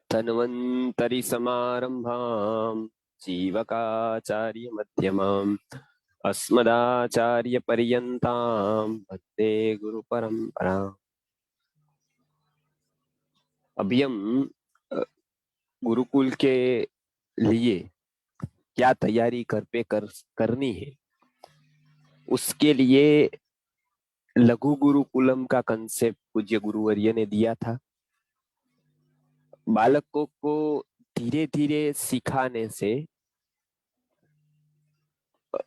धन्वन्तरि समारम्भाम् जीवकाचार्य मध्यमाम् अस्मदाचार्य पर्यन्ताम् वन्दे गुरु परंपरा। अभी हम गुरुकुल के लिए क्या तैयारी घर पे करनी है, उसके लिए लघु गुरुकुलम का कंसेप्ट पूज्य गुरुवर्य ने दिया था। बालकों को धीरे धीरे सिखाने से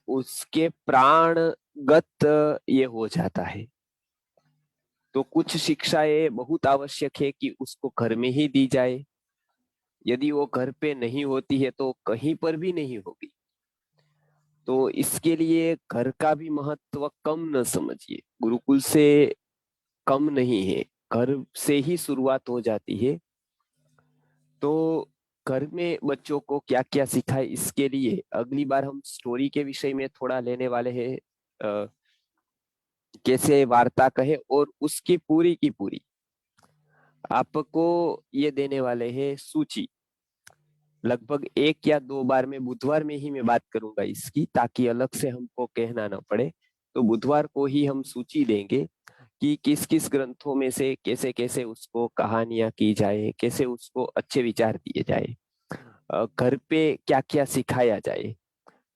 उसके प्राणगत ये हो जाता है। तो कुछ शिक्षाएं बहुत आवश्यक है कि उसको घर में ही दी जाए। यदि वो घर पे नहीं होती है तो कहीं पर भी नहीं होगी। तो इसके लिए घर का भी महत्व कम न समझिए, गुरुकुल से कम नहीं है, घर से ही शुरुआत हो जाती है। तो घर में बच्चों को क्या क्या सिखाए, इसके लिए अगली बार हम स्टोरी के विषय में थोड़ा लेने वाले हैं। कैसे वार्ता कहे, और उसकी पूरी की पूरी आपको ये देने वाले हैं सूची। लगभग 1 या 2 बार में, बुधवार में ही मैं बात करूंगा इसकी, ताकि अलग से हमको कहना ना पड़े। तो बुधवार को ही हम सूची देंगे कि किस किस ग्रंथों में से कैसे कैसे उसको कहानियां की जाए, कैसे उसको अच्छे विचार दिए जाए, घर पे क्या क्या सिखाया जाए।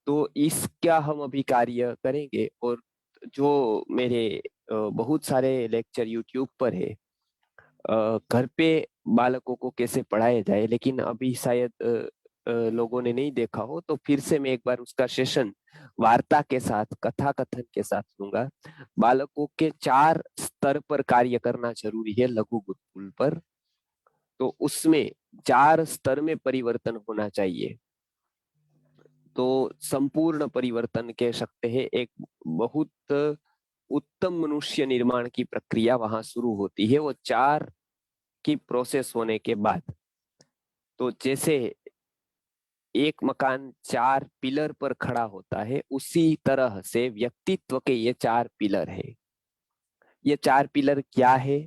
तो इसका हम अभी कार्य करेंगे। और जो मेरे बहुत सारे लेक्चर यूट्यूब पर है, घर पे बालकों को कैसे पढ़ाया जाए, लेकिन अभी शायद लोगों ने नहीं देखा हो, तो फिर से मैं एक बार उसका सेशन वार्ता के साथ, कथा कथन के साथ लूंगा। बालकों के 4 स्तर पर कार्य करना जरूरी है लघु गुरुकुल पर। तो उसमें 4 स्तर में परिवर्तन होना चाहिए। तो संपूर्ण परिवर्तन कह सकते हैं। एक बहुत उत्तम मनुष्य निर्माण की प्रक्रिया वहां शुरू होती है, वो 4 की प्रोसेस होने के बाद। तो जैसे एक मकान 4 पिलर पर खड़ा होता है, उसी तरह से व्यक्तित्व के ये 4 पिलर है। ये 4 पिलर क्या है?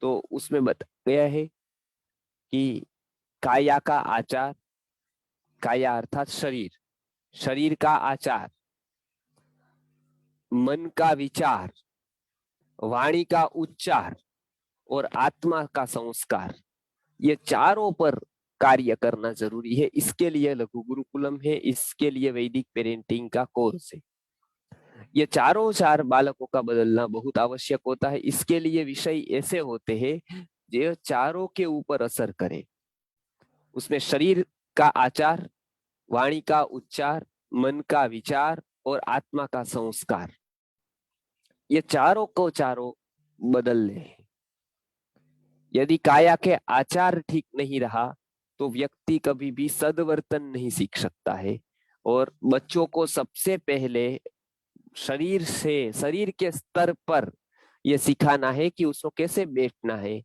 तो उसमें बताया गया है कि काया का आचार, काया अर्थात शरीर, शरीर का आचार, मन का विचार, वाणी का उच्चार और आत्मा का संस्कार, ये चारों पर कार्य करना जरूरी है। इसके लिए लघु गुरुकुलम है, इसके लिए वैदिक पेरेंटिंग का कोर्स है। ये चारों 4 बालकों का बदलना बहुत आवश्यक होता है। इसके लिए विषय ऐसे होते हैं जो चारों के ऊपर असर करे। उसमें शरीर का आचार, वाणी का उच्चार, मन का विचार और आत्मा का संस्कार, ये चारों को चारों बदलने हैं। यदि काया के आचार ठीक नहीं रहा तो व्यक्ति कभी भी सद्वर्तन नहीं सीख सकता है। और बच्चों को सबसे पहले शरीर से, शरीर के स्तर पर यह सिखाना है कि उसको कैसे बैठना है,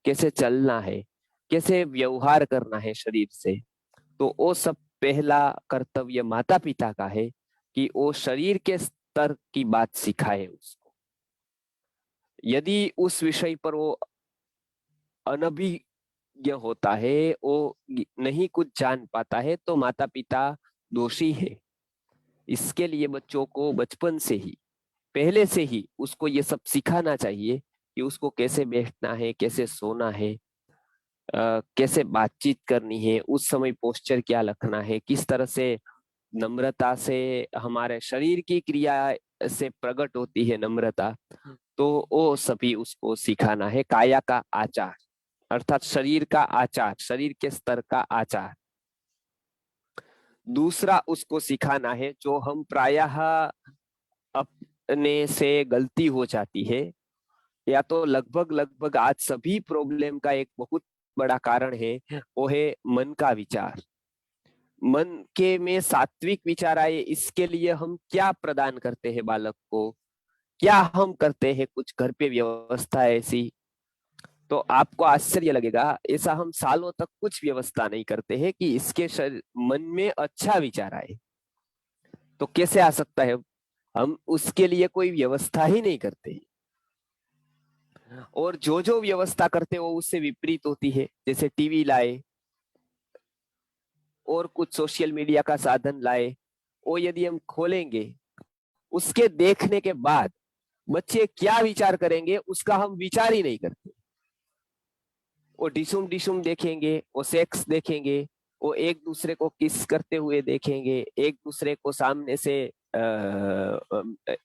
कैसे चलना है, कैसे व्यवहार करना है शरीर से। तो वो सब पहला कर्तव्य माता पिता का है कि वो शरीर के स्तर की बात सिखाए उसको। यदि उस विषय पर वो अनभिज्ञ होता है, वो नहीं कुछ जान पाता है, तो माता पिता दोषी है। इसके लिए बच्चों को बचपन से ही, पहले से ही उसको ये सब सिखाना चाहिए कि उसको कैसे बैठना है, कैसे सोना है, कैसे बातचीत करनी है, उस समय पोस्चर क्या रखना है, किस तरह से नम्रता से, हमारे शरीर की क्रिया से प्रकट होती है नम्रता। तो वो सभी उसको सिखाना है। काया का आचार अर्थात शरीर का आचार, शरीर के स्तर का आचार। दूसरा उसको सिखाना है, जो हम प्रायः अपने से गलती हो जाती है, या तो लगभग लगभग आज सभी प्रॉब्लम का एक बहुत बड़ा कारण है, वो है मन का विचार। मन के में सात्विक विचार आए, इसके लिए हम क्या प्रदान करते हैं बालक को, क्या हम करते हैं कुछ घर पे व्यवस्था ऐसी। तो आपको आश्चर्य लगेगा, ऐसा हम सालों तक कुछ व्यवस्था नहीं करते हैं कि इसके मन में अच्छा विचार आए। तो कैसे आ सकता है? हम उसके लिए कोई व्यवस्था ही नहीं करते। और जो जो व्यवस्था करते वो उससे विपरीत होती है। जैसे टीवी लाए और कुछ सोशल मीडिया का साधन लाए, वो यदि हम खोलेंगे, उसके देखने के बाद बच्चे क्या विचार करेंगे उसका हम विचार ही नहीं करते। वो डिशुम डिशुम देखेंगे, वो सेक्स देखेंगे, वो एक दूसरे को किस करते हुए देखेंगे, एक दूसरे को सामने से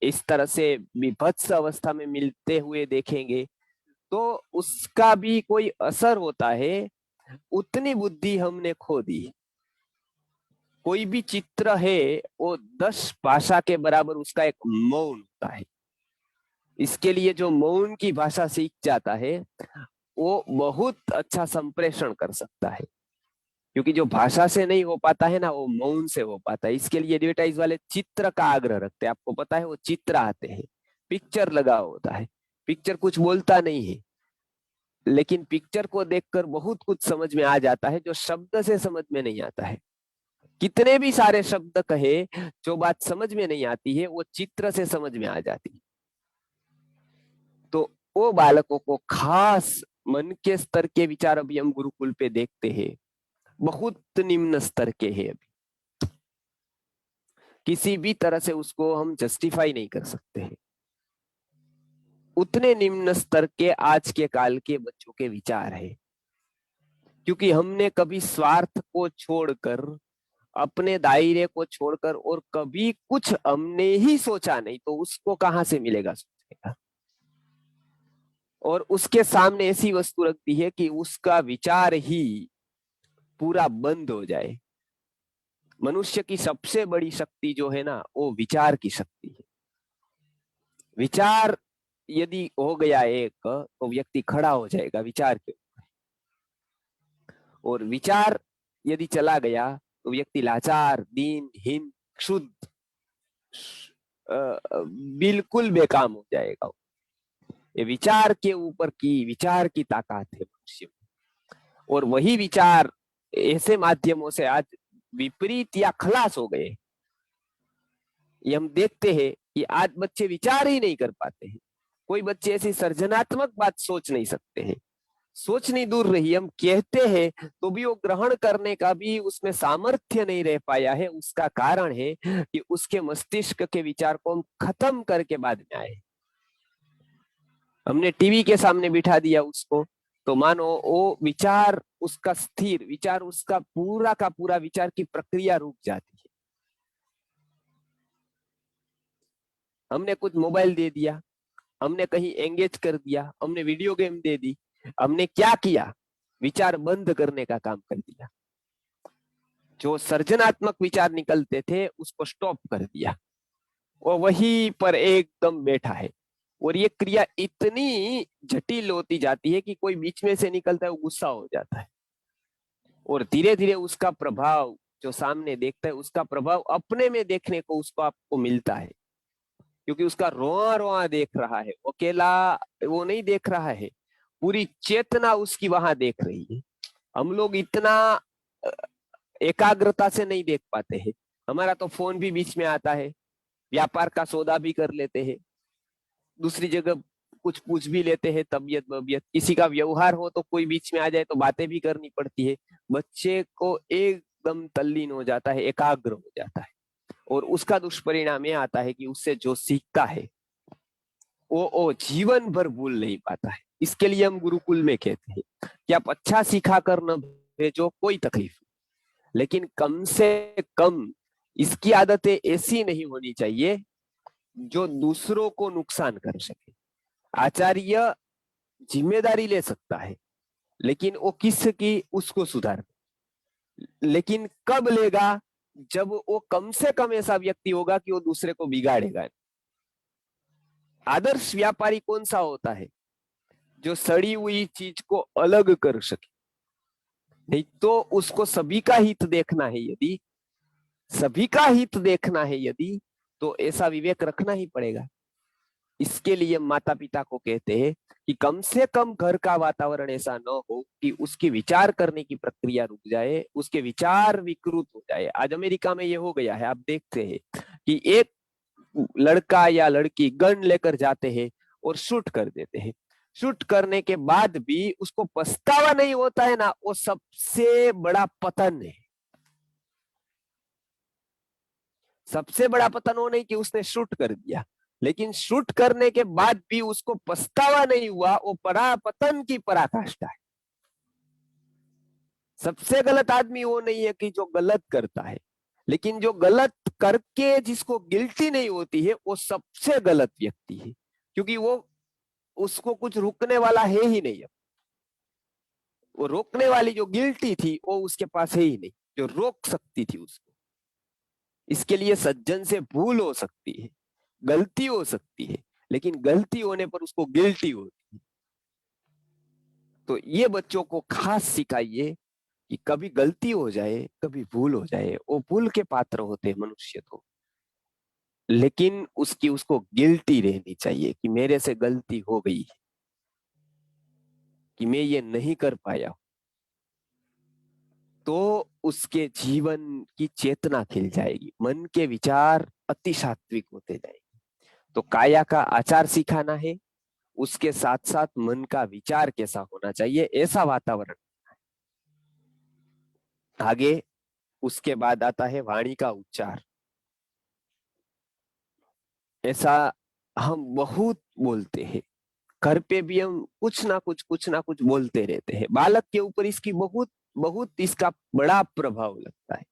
इस तरह से विभत्स अवस्था में मिलते हुए देखेंगे, तो उसका भी कोई असर होता है। उतनी बुद्धि हमने खो दी। कोई भी चित्र है वो 10 भाषा के बराबर उसका एक मौन होता है। इसके लिए जो मौन की भाषा सीख जाता है वो बहुत अच्छा संप्रेषण कर सकता है, क्योंकि जो भाषा से नहीं हो पाता है ना वो मौन से हो पाता है। इसके लिए एडवर्टाइज वाले चित्र का आग्रह रखते हैं। आपको पता है वो चित्र आते हैं, पिक्चर लगा होता है, पिक्चर कुछ बोलता नहीं है, लेकिन पिक्चर को देखकर बहुत कुछ समझ में आ जाता है जो शब्द से समझ में नहीं आता है। कितने भी सारे शब्द कहे, जो बात समझ में नहीं आती है वो चित्र से समझ में आ जाती है। तो वो बालकों को खास मन के स्तर के विचार अभी हम गुरुकुल पे देखते हैं, बहुत निम्न स्तर के हैं। अभी किसी भी तरह से उसको हम जस्टिफाई नहीं कर सकते हैं। उतने निम्न स्तर के आज के काल के बच्चों के विचार है, क्योंकि हमने कभी स्वार्थ को छोड़कर, अपने दायरे को छोड़कर और कभी कुछ हमने ही सोचा नहीं, तो उसको कहां से मिलेगा सोचेगा। और उसके सामने ऐसी वस्तु रखती है कि उसका विचार ही पूरा बंद हो जाए। मनुष्य की सबसे बड़ी शक्ति जो है ना वो विचार की शक्ति है। विचार यदि हो गया एक, तो व्यक्ति खड़ा हो जाएगा विचार के ऊपर। और विचार यदि चला गया तो व्यक्ति लाचार, दीनहीन, क्षुद्ध, बिल्कुल बेकाम हो जाएगा। ये विचार के ऊपर की, विचार की ताकत है मनुष्य में। और वही विचार ऐसे माध्यमों से आज विपरीत या खलास हो गए। ये हम देखते हैं कि आज बच्चे विचार ही नहीं कर पाते हैं। कोई बच्चे ऐसी सर्जनात्मक बात सोच नहीं सकते हैं। सोचनी दूर रही, हम कहते हैं तो भी वो ग्रहण करने का भी उसमें सामर्थ्य नहीं रह पाया है। उसका कारण है कि उसके मस्तिष्क के विचार को हम खत्म करके बाद में आए। हमने टीवी के सामने बिठा दिया उसको, तो मानो वो विचार उसका स्थिर विचार, उसका पूरा का पूरा विचार की प्रक्रिया रुक जाती है। हमने कुछ मोबाइल दे दिया, हमने कहीं एंगेज कर दिया, हमने वीडियो गेम दे दी, हमने क्या किया, विचार बंद करने का काम कर दिया। जो सर्जनात्मक विचार निकलते थे उसको स्टॉप कर दिया, वो वहीं पर एकदम बैठा है। और ये क्रिया इतनी जटिल होती जाती है कि कोई बीच में से निकलता है वो गुस्सा हो जाता है। और धीरे धीरे उसका प्रभाव जो सामने देखता है, उसका प्रभाव अपने में देखने को उसको आपको मिलता है, क्योंकि उसका रोआ रोआ देख रहा है, अकेला वो नहीं देख रहा है, पूरी चेतना उसकी वहां देख रही है। हम लोग इतना एकाग्रता से नहीं देख पाते हैं। हमारा तो फोन भी बीच में आता है, व्यापार का सौदा भी कर लेते हैं, दूसरी जगह कुछ पूछ भी लेते हैं, तबियत बबियत, किसी का व्यवहार हो तो कोई बीच में आ जाए तो बातें भी करनी पड़ती है। बच्चे को एकदम तल्लीन हो जाता है, एकाग्र हो जाता है। और उसका दुष्परिणाम यह आता है कि उससे जो सीखता है वो जीवन भर भूल नहीं पाता है। इसके लिए हम गुरुकुल में कहते हैं कि आप अच्छा सिखा कर न भेजो, कोई तकलीफ, लेकिन कम से कम इसकी आदतें ऐसी नहीं होनी चाहिए जो दूसरों को नुकसान कर सके। आचार्य जिम्मेदारी ले सकता है, लेकिन वो किसकी, उसको सुधार, लेकिन कब लेगा, जब वो कम से कम ऐसा व्यक्ति होगा कि वो दूसरे को बिगाड़ेगा। आदर्श व्यापारी कौन सा होता है, जो सड़ी हुई चीज को अलग कर सके। नहीं तो उसको सभी का हित देखना है, यदि सभी का हित देखना है यदि, तो ऐसा विवेक रखना ही पड़ेगा। इसके लिए माता पिता को कहते हैं कि कम से कम घर का वातावरण ऐसा न हो कि उसकी विचार करने की प्रक्रिया रुक जाए, उसके विचार विकृत हो जाए। आज अमेरिका में ये हो गया है, आप देखते हैं कि एक लड़का या लड़की गन लेकर जाते हैं और शूट कर देते हैं। शूट करने के बाद भी उसको पछतावा नहीं होता है ना, वो सबसे बड़ा पतन है। सबसे बड़ा पतन वो नहीं कि उसने शूट कर दिया, लेकिन शूट करने के बाद भी उसको पछतावा नहीं हुआ, वो बड़ा पतन की पराकाष्ठा है। सबसे गलत आदमी वो नहीं है कि जो गलत करता है, लेकिन जो गलत करके जिसको गिल्टी नहीं होती है वो सबसे गलत व्यक्ति है, क्योंकि वो उसको कुछ रुकने वाला है ही नहीं। वो रोकने वाली जो गिल्टी थी वो उसके पास है ही नहीं, जो रोक सकती थी उसको। इसके लिए सज्जन से भूल हो सकती है, गलती हो सकती है, लेकिन गलती होने पर उसको गिल्टी होती है। तो ये बच्चों को खास सिखाइए कि कभी गलती हो जाए, कभी भूल हो जाए, वो भूल के पात्र होते हैं मनुष्य तो, लेकिन उसकी उसको गिल्टी रहनी चाहिए कि मेरे से गलती हो गई, कि मैं ये नहीं कर पाया। तो उसके जीवन की चेतना खिल जाएगी, मन के विचार अति सात्विक होते जाएंगे। तो काया का आचार सिखाना है, उसके साथ साथ मन का विचार कैसा होना चाहिए, ऐसा वातावरण। आगे उसके बाद आता है वाणी का उच्चार। ऐसा हम बहुत बोलते हैं, घर पे भी हम कुछ ना कुछ बोलते रहते हैं। बालक के ऊपर इसकी बहुत बहुत इसका बड़ा प्रभाव लगता है,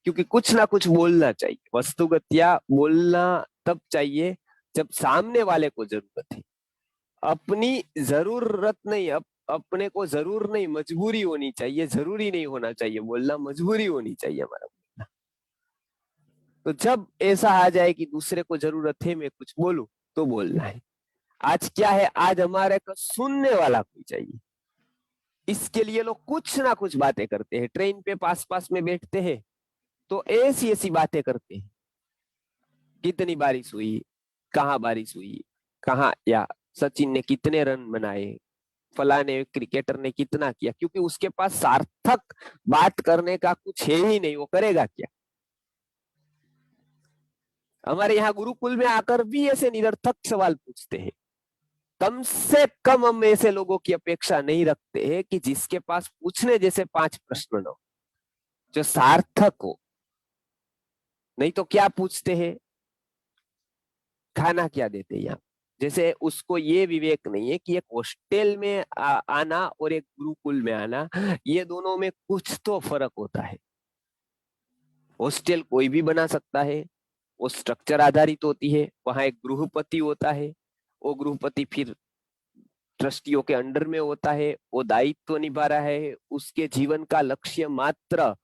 क्योंकि कुछ ना कुछ बोलना चाहिए। वस्तुगत्या बोलना तब चाहिए जब सामने वाले को जरूरत है। अपनी जरूरत नहीं, अपने को जरूर नहीं, मजबूरी होनी चाहिए। जरूरी नहीं होना चाहिए बोलना, मजबूरी होनी चाहिए हमारा बोलना। तो जब ऐसा आ जाए कि दूसरे को जरूरत है मैं कुछ बोलूं, तो बोलना है। आज क्या है, आज हमारे को सुनने वाला कोई चाहिए। इसके लिए लोग कुछ ना कुछ बातें करते हैं। ट्रेन पे पास पास में बैठते हैं तो ऐसी ऐसी बातें करते हैं, कितनी बारिश हुई, कहाँ बारिश हुई, कहाँ, या सचिन ने कितने रन बनाए, फलाने क्रिकेटर ने कितना किया, क्योंकि उसके पास सार्थक बात करने का कुछ है ही नहीं, वो करेगा क्या। हमारे यहाँ गुरुकुल में आकर भी ऐसे निरर्थक सवाल पूछते हैं। कम से कम हम ऐसे लोगों की अपेक्षा नहीं रखते हैं कि जिसके पास पूछने जैसे 5 प्रश्न हो, जो सार्थक हो। नहीं तो क्या पूछते हैं, खाना क्या देते हैं यहाँ। जैसे उसको ये विवेक नहीं है कि एक हॉस्टल में आना और एक गुरुकुल में आना, ये दोनों में कुछ तो फर्क होता है। हॉस्टल कोई भी बना सकता है, वो स्ट्रक्चर आधारित होती है, वहां एक गृहपति होता है, वो गृहपति फिर ट्रस्टियों के अंडर में होता है, वो दायित्व निभा रहा है, उसके जीवन का लक्ष्य मात्र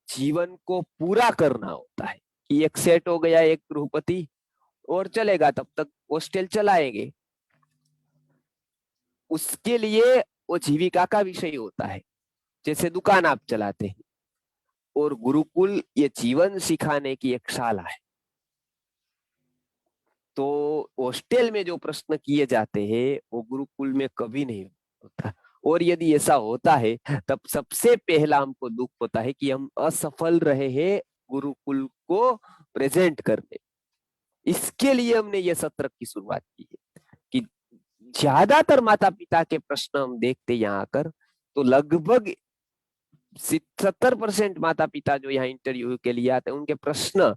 जीवन को पूरा करना होता है। कि एक सेट हो गया एक गृहपति और चलेगा, तब तक हॉस्टल चलाएंगे, उसके लिए वो जीविका का विषय होता है। जैसे दुकान आप चलाते हैं, और गुरुकुल ये जीवन सिखाने की एक शाला है। तो हॉस्टल में जो प्रश्न किए जाते हैं वो गुरुकुल में कभी नहीं होता। और यदि ऐसा होता है तब सबसे पहला हमको दुख होता है कि हम असफल रहे हैं गुरुकुल को प्रेजेंट करने। इसके लिए हमने ये सत्र की शुरुआत की है कि ज्यादातर माता पिता के प्रश्न हम देखते यहाँ आकर, तो लगभग 70% माता पिता जो यहाँ इंटरव्यू के लिए आते हैं उनके प्रश्न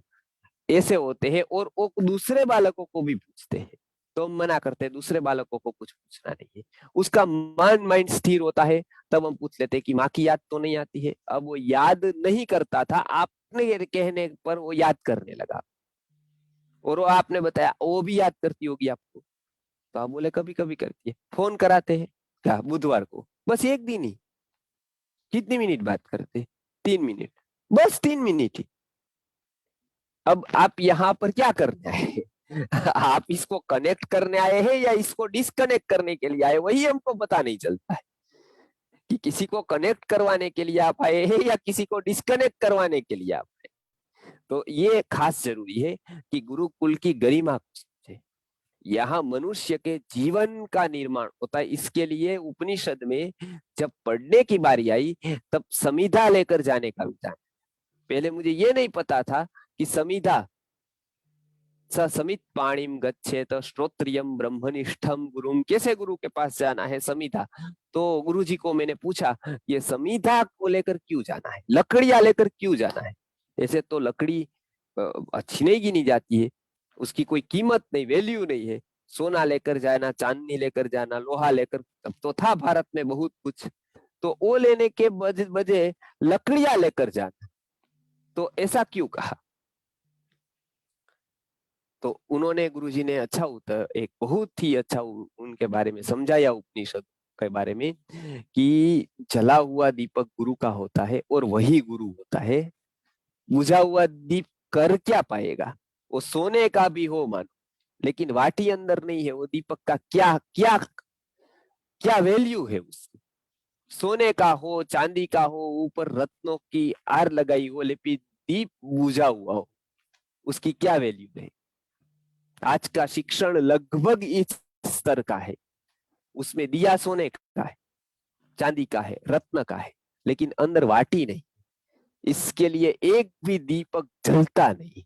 ऐसे होते हैं, और वो दूसरे बालकों को भी पूछते हैं। तो हम मना करते हैं, दूसरे बालकों को कुछ पूछना नहीं है। उसका माइंड स्थिर होता है, तब हम पूछ लेते हैं कि माँ की याद तो नहीं आती है। अब वो याद नहीं करता था, आपने कहने पर वो याद करने लगा, और वो आपने बताया वो भी याद करती होगी आपको। तो आप बोले कभी कभी करती है। फोन कराते हैं क्या, बुधवार को, बस एक दिन ही। कितनी मिनट बात करते, 3 मिनट, बस 3 मिनट ही। अब आप यहाँ पर क्या करने आए आप इसको कनेक्ट करने आए हैं या इसको डिस्कनेक्ट करने के लिए आए, वही हमको पता नहीं चलता है कि किसी को कनेक्ट करवाने के लिए आप आए हैं या किसी को डिस्कनेक्ट करवाने के लिए आप आए। तो ये खास जरूरी है कि गुरुकुल की गरिमा को समझे। यहाँ मनुष्य के जीवन का निर्माण होता है। इसके लिए उपनिषद में जब पढ़ने की बारी आई तब समिधा लेकर जाने का विचार। पहले मुझे ये नहीं पता था कि समिधा स समित पाणिम गच्छेत श्रोत्रियम ब्रह्मनिष्ठम गुरुम। कैसे गुरु के पास जाना है? समिधा। तो गुरुजी को मैंने पूछा, ये समिधा को लेकर क्यों जाना है, लकड़ियां लेकर क्यों जाना है? ऐसे तो लकड़ी अच्छी नहीं गिनी जाती है, उसकी कोई कीमत नहीं, वैल्यू नहीं है। सोना लेकर जाना, चांदी लेकर जाना, लोहा लेकर, तब तो था भारत में बहुत कुछ, तो वो लेने के बजाय लकड़ियां लेकर जाना, तो ऐसा क्यों कहा? तो उन्होंने, गुरुजी ने अच्छा उत्तर, एक बहुत ही अच्छा उनके बारे में समझाया उपनिषद के बारे में, कि जला हुआ दीपक गुरु का होता है और वही गुरु होता है। बुझा हुआ दीप कर क्या पाएगा? वो सोने का भी हो मानो, लेकिन वाटी अंदर नहीं है, वो दीपक का क्या क्या क्या वैल्यू है उसकी? सोने का हो, चांदी का हो, ऊपर रत्नों की आर लगाई हो, लेकिन दीप बुझा हुआ हो, उसकी क्या वैल्यू है? आज का शिक्षण लगभग इस स्तर का है। उसमें दिया सोने का है, चांदी का है, रत्न का है, लेकिन अंदर वाटी नहीं। इसके लिए एक भी दीपक जलता नहीं।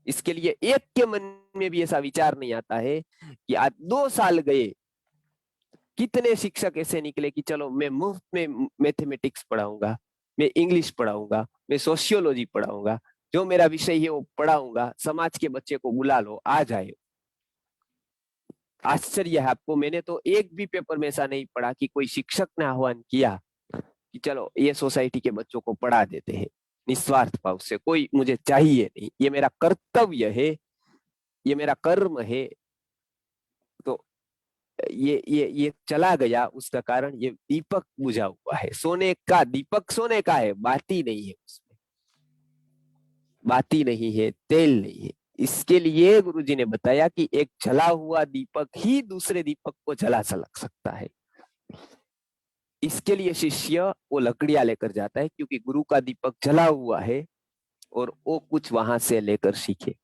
इसके लिए एक के मन में भी ऐसा विचार नहीं आता है कि आज 2 साल गए, कितने शिक्षक ऐसे निकले कि चलो मैं मुफ्त में मैथमेटिक्स पढ़ाऊंगा, मैं इंग्लिश पढ़ाऊंगा, मैं सोशियोलॉजी पढ़ाऊंगा, जो मेरा विषय है वो पढ़ाऊंगा, समाज के बच्चे को बुला लो, आ जाए। आश्चर्य है आपको, मैंने तो एक भी पेपर में ऐसा नहीं पढ़ा कि कोई शिक्षक ने आह्वान किया कि चलो ये सोसाइटी के बच्चों को पढ़ा देते हैं निस्वार्थ भाव से, कोई मुझे चाहिए नहीं, ये मेरा कर्तव्य है, ये मेरा कर्म है। तो ये चला गया, उसका कारण ये दीपक बुझा हुआ है। सोने का दीपक सोने का है, बाती नहीं है, उसमें बाती नहीं है, तेल नहीं है। इसके लिए गुरुजी ने बताया कि एक जला हुआ दीपक ही दूसरे दीपक को जला सक सकता है। इसके लिए शिष्य वो लकड़ियां लेकर जाता है, क्योंकि गुरु का दीपक जला हुआ है और वो कुछ वहां से लेकर सीखे।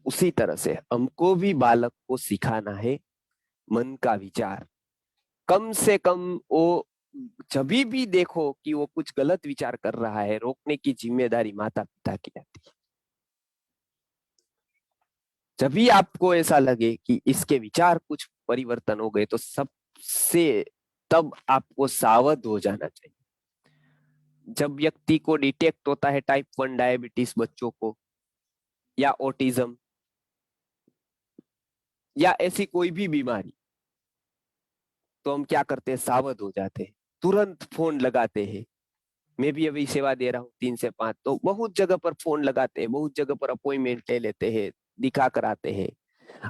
उसी तरह से हमको भी बालक को सिखाना है मन का विचार। कम से कम वो जब भी देखो कि वो कुछ गलत विचार कर रहा है, रोकने की जिम्मेदारी माता पिता की आती है। जब भी आपको ऐसा लगे कि इसके विचार कुछ परिवर्तन हो गए, तो सबसे तब आपको सावध हो जाना चाहिए। जब व्यक्ति को डिटेक्ट होता है टाइप 1 डायबिटीज बच्चों को, या ऑटिज्म, या ऐसी कोई भी बीमारी, तो हम क्या करते हैं? सावध हो जाते हैं, तुरंत फोन लगाते हैं। मैं भी अभी सेवा दे रहा हूँ 3 से 5, तो बहुत जगह पर फोन लगाते हैं, बहुत जगह पर अपॉइंटमेंट ले लेते हैं, दिखा कर आते हैं।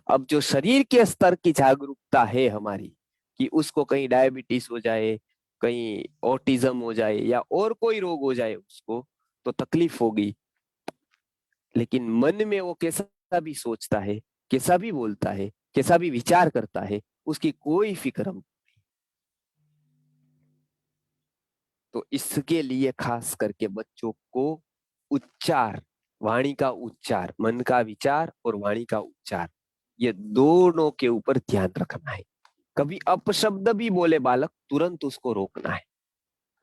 अब जो शरीर के स्तर की जागरूकता है हमारी, कि उसको कहीं डायबिटीज हो जाए, कहीं ऑटिज्म हो जाए, या और कोई रोग हो जाए उसको, तो तकलीफ होगी। लेकिन मन में वो कैसा भी सोचता है, कैसा भी बोलता है, कैसा भी विचार करता है, उसकी कोई फिक्र हम। तो इसके लिए खास करके बच्चों को उच्चार, वाणी का उच्चार, मन का विचार और वाणी का उच्चार, ये दोनों के ऊपर ध्यान रखना है। कभी अपशब्द भी बोले बालक, तुरंत उसको रोकना है,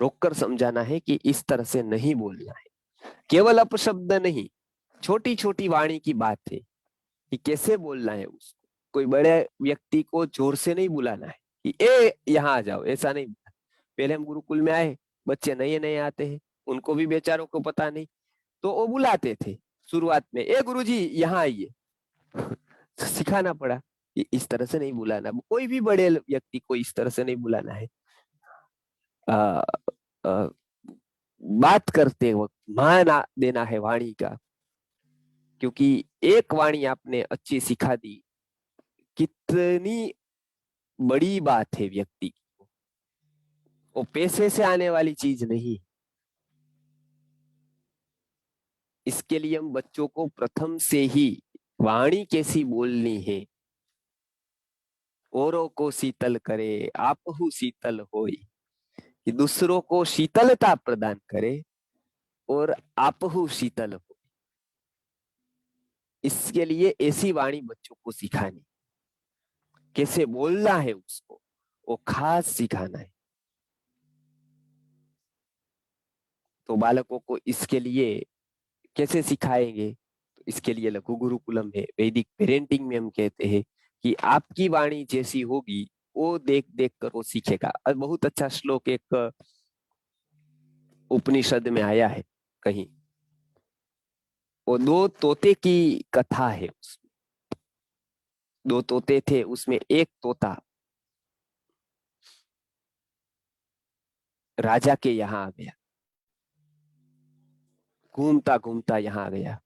रोककर समझाना है कि इस तरह से नहीं बोलना है। केवल अपशब्द नहीं, छोटी छोटी वाणी की बात है कि कैसे बोलना है उसको। कोई बड़े व्यक्ति को जोर से नहीं बुलाना है कि ए यहाँ आ जाओ, ऐसा नहीं। पहले हम गुरुकुल में आए, बच्चे नए नए आते हैं, उनको भी बेचारों को पता नहीं, तो वो बुलाते थे शुरुआत में, ए गुरुजी यहाँ आइए। सिखाना पड़ा कि इस तरह से नहीं बुलाना, कोई भी बड़े व्यक्ति को इस तरह से नहीं बुलाना है। आ, आ, बात करते वक्त मान देना है वाणी का, क्योंकि एक वाणी आपने अच्छी सिखा दी, कितनी बड़ी बात है व्यक्ति की। वो पैसे से आने वाली चीज नहीं। इसके लिए हम बच्चों को प्रथम से ही वाणी कैसी बोलनी है, औरों को शीतल करे आपहु शीतल होई, कि दूसरों को शीतलता प्रदान करे और आपहु शीतल हो। इसके लिए ऐसी वाणी बच्चों को सिखानी, कैसे बोलना है उसको, वो खास सिखाना है। तो बालकों को इसके लिए कैसे सिखाएंगे? तो इसके लिए लघु गुरुकुलम है। वैदिक पेरेंटिंग में हम कहते हैं कि आपकी वाणी जैसी होगी वो देख देख कर वो सीखेगा। और बहुत अच्छा श्लोक एक उपनिषद में आया है कहीं, वो दो तोते की कथा है। दो तोते थे, उसमें एक तोता राजा के यहाँ आ गया, घूमता घूमता यहाँ आ गया।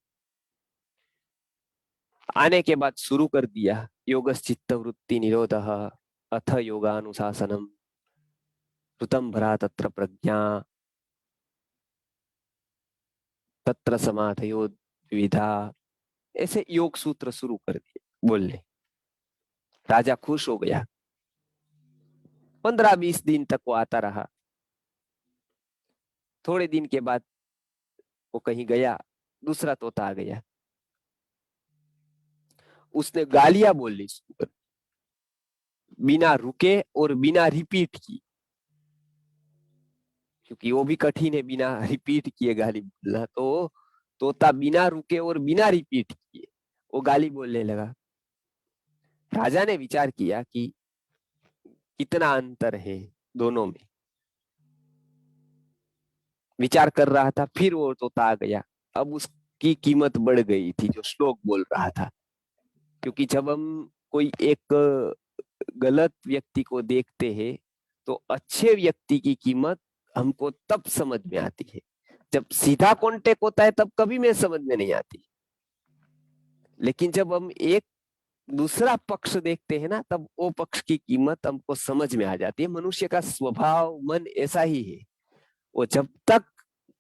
आने के बाद शुरू कर दिया, योगश्चित्त वृत्ति निरोधः अथ योगानुशासनम ऋतं भरा तत्र प्रज्ञा तत्र समाधयो विविधा। ऐसे योग सूत्र शुरू कर दिए बोलने। राजा खुश हो गया। 15-20 दिन तक वो आता रहा। थोड़े दिन के बाद वो कहीं गया, दूसरा तोता आ गया, उसने गालियां बोलनी शुरू कर, बिना रुके और बिना रिपीट की, क्योंकि वो भी कठिन है बिना रिपीट किए गाली बोलना। तो तोता बिना रुके और बिना रिपीट किए वो गाली बोलने लगा। राजा ने विचार किया कि कितना अंतर है दोनों में। विचार कर रहा था, फिर वो तोता आ गया। अब उसकी कीमत बढ़ गई थी जो श्लोक बोल रहा था। क्योंकि जब हम कोई एक गलत व्यक्ति को देखते हैं तो अच्छे व्यक्ति की कीमत हमको तब समझ में आती है। जब सीधा कांटेक्ट होता है तब कभी में समझ में नहीं आती। लेकिन जब हम एक दूसरा पक्ष देखते हैं ना, तब वो पक्ष की कीमत हमको समझ में आ जाती है। मनुष्य का स्वभाव, मन ऐसा ही है। वो जब तक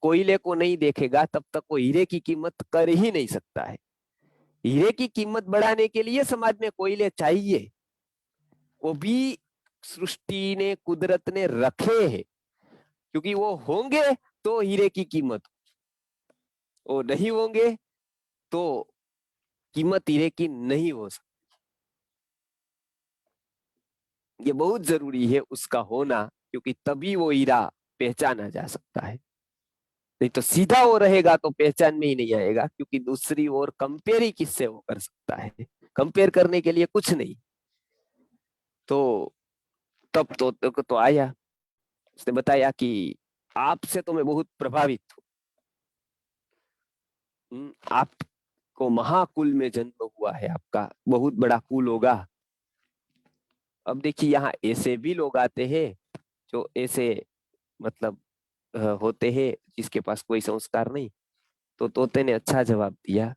कोयले को नहीं देखेगा तब तक वो हीरे की कीमत कर ही नहीं सकता है। हीरे की कीमत बढ़ाने के लिए समाज में कोयले चाहिए, वो भी सृष्टि ने, कुदरत ने रखे हैं, क्योंकि वो होंगे तो हीरे की कीमत, वो नहीं होंगे तो कीमत हीरे की नहीं हो सकती। ये बहुत जरूरी है उसका होना, क्योंकि तभी वो हीरा पहचाना जा सकता है। नहीं तो सीधा वो रहेगा तो पहचान में ही नहीं आएगा, क्योंकि दूसरी ओर कंपेयर ही किससे वो कर सकता है? कंपेयर करने के लिए कुछ नहीं। तो तब तो आया, उसने बताया कि आपसे तो मैं बहुत प्रभावित हूँ। आपको महाकुल में जन्म हुआ है, आपका बहुत बड़ा कुल होगा। अब देखिए यहाँ ऐसे भी लोग आते हैं जो ऐसे मतलब होते हैं जिसके पास कोई संस्कार नहीं। तो तोते ने अच्छा जवाब दिया।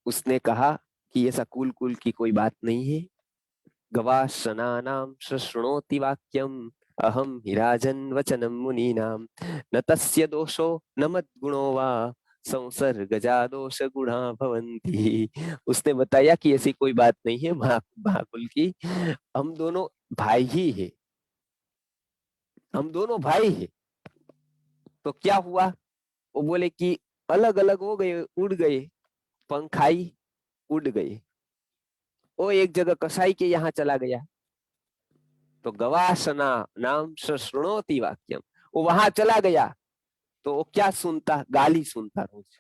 उसने कहा कि ऐसा कुल कुल की कोई बात नहीं है। गवाशनानां शृणोति वाक्यम अहम हिराजन वचनम मुनीनां न तस्य दोषो न मद्गुणो वा संसर्गजा दोष गुणा भवन्ति। उसने बताया कि ऐसी कोई बात नहीं है महाकुल की। हम दोनों भाई ही है, हम दोनों भाई है। तो क्या हुआ? वो बोले कि अलग अलग हो गए, उड़ गए, पंखाई उड़ गए। वो एक जगह कसाई के यहाँ चला गया, तो गवासना नाम शृणोति वाक्यम, वो वहां चला गया तो वो क्या सुनता? गाली सुनता रोज,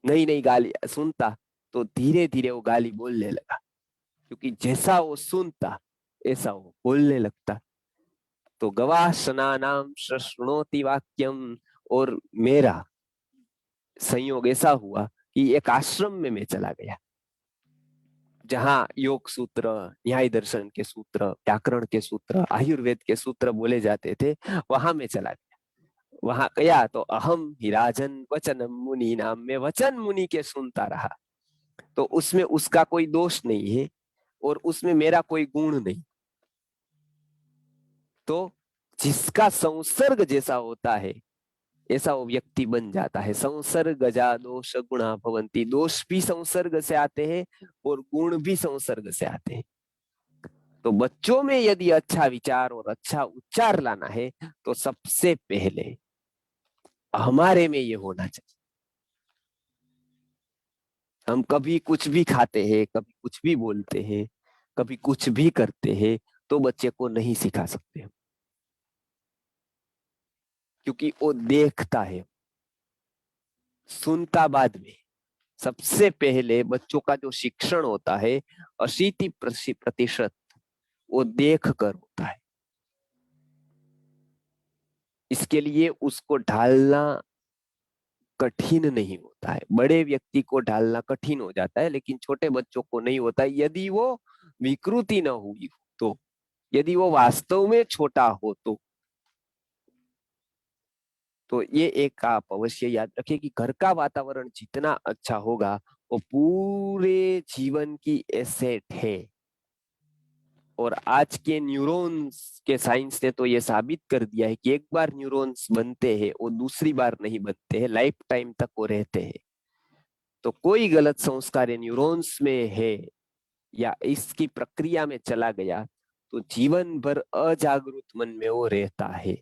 नई नई गाली सुनता। तो धीरे धीरे वो गाली बोलने लगा, क्योंकि जैसा वो सुनता ऐसा वो बोलने लगता। तो गवासना नाम शृणोति वाक्यम। और मेरा संयोग ऐसा हुआ कि एक आश्रम में मैं चला गया, जहाँ योग सूत्र, न्याय दर्शन के सूत्र, व्याकरण के सूत्र, आयुर्वेद के सूत्र बोले जाते थे। वहां में चला गया। वहां गया तो अहम हिराजन वचनम मुनि नाम में वचन मुनि के सुनता रहा। तो उसमें उसका कोई दोष नहीं है और उसमें मेरा कोई गुण नहीं। तो जिसका संसर्ग जैसा होता है ऐसा वो व्यक्ति बन जाता है। संसर्गजा दोष गुणा भवंती। दोष भी संसर्ग से आते हैं और गुण भी संसर्ग से आते हैं। तो बच्चों में यदि अच्छा विचार और अच्छा उच्चार लाना है तो सबसे पहले हमारे में ये होना चाहिए। हम कभी कुछ भी खाते हैं, कभी कुछ भी बोलते हैं, कभी कुछ भी करते हैं, तो बच्चे को नहीं सिखा सकते, क्योंकि वो देखता है। सुनता बाद में। सबसे पहले बच्चों का जो शिक्षण होता है 80% वो देख कर होता है। इसके लिए उसको ढालना कठिन नहीं होता है। बड़े व्यक्ति को ढालना कठिन हो जाता है, लेकिन छोटे बच्चों को नहीं होता है, यदि वो विकृति न हुई हो तो, यदि वो वास्तव में छोटा हो तो ये एक आप अवश्य याद रखिए कि घर का वातावरण जितना अच्छा होगा वो पूरे जीवन की एसेट है। और आज के न्यूरॉन्स के साइंस ने तो ये साबित कर दिया है कि एक बार न्यूरॉन्स बनते हैं वो दूसरी बार नहीं बनते हैं, लाइफ टाइम तक वो रहते हैं। तो कोई गलत संस्कार न्यूरॉन्स में है या इसकी प्रक्रिया में चला गया तो जीवन भर अजागरूक मन में वो रहता है।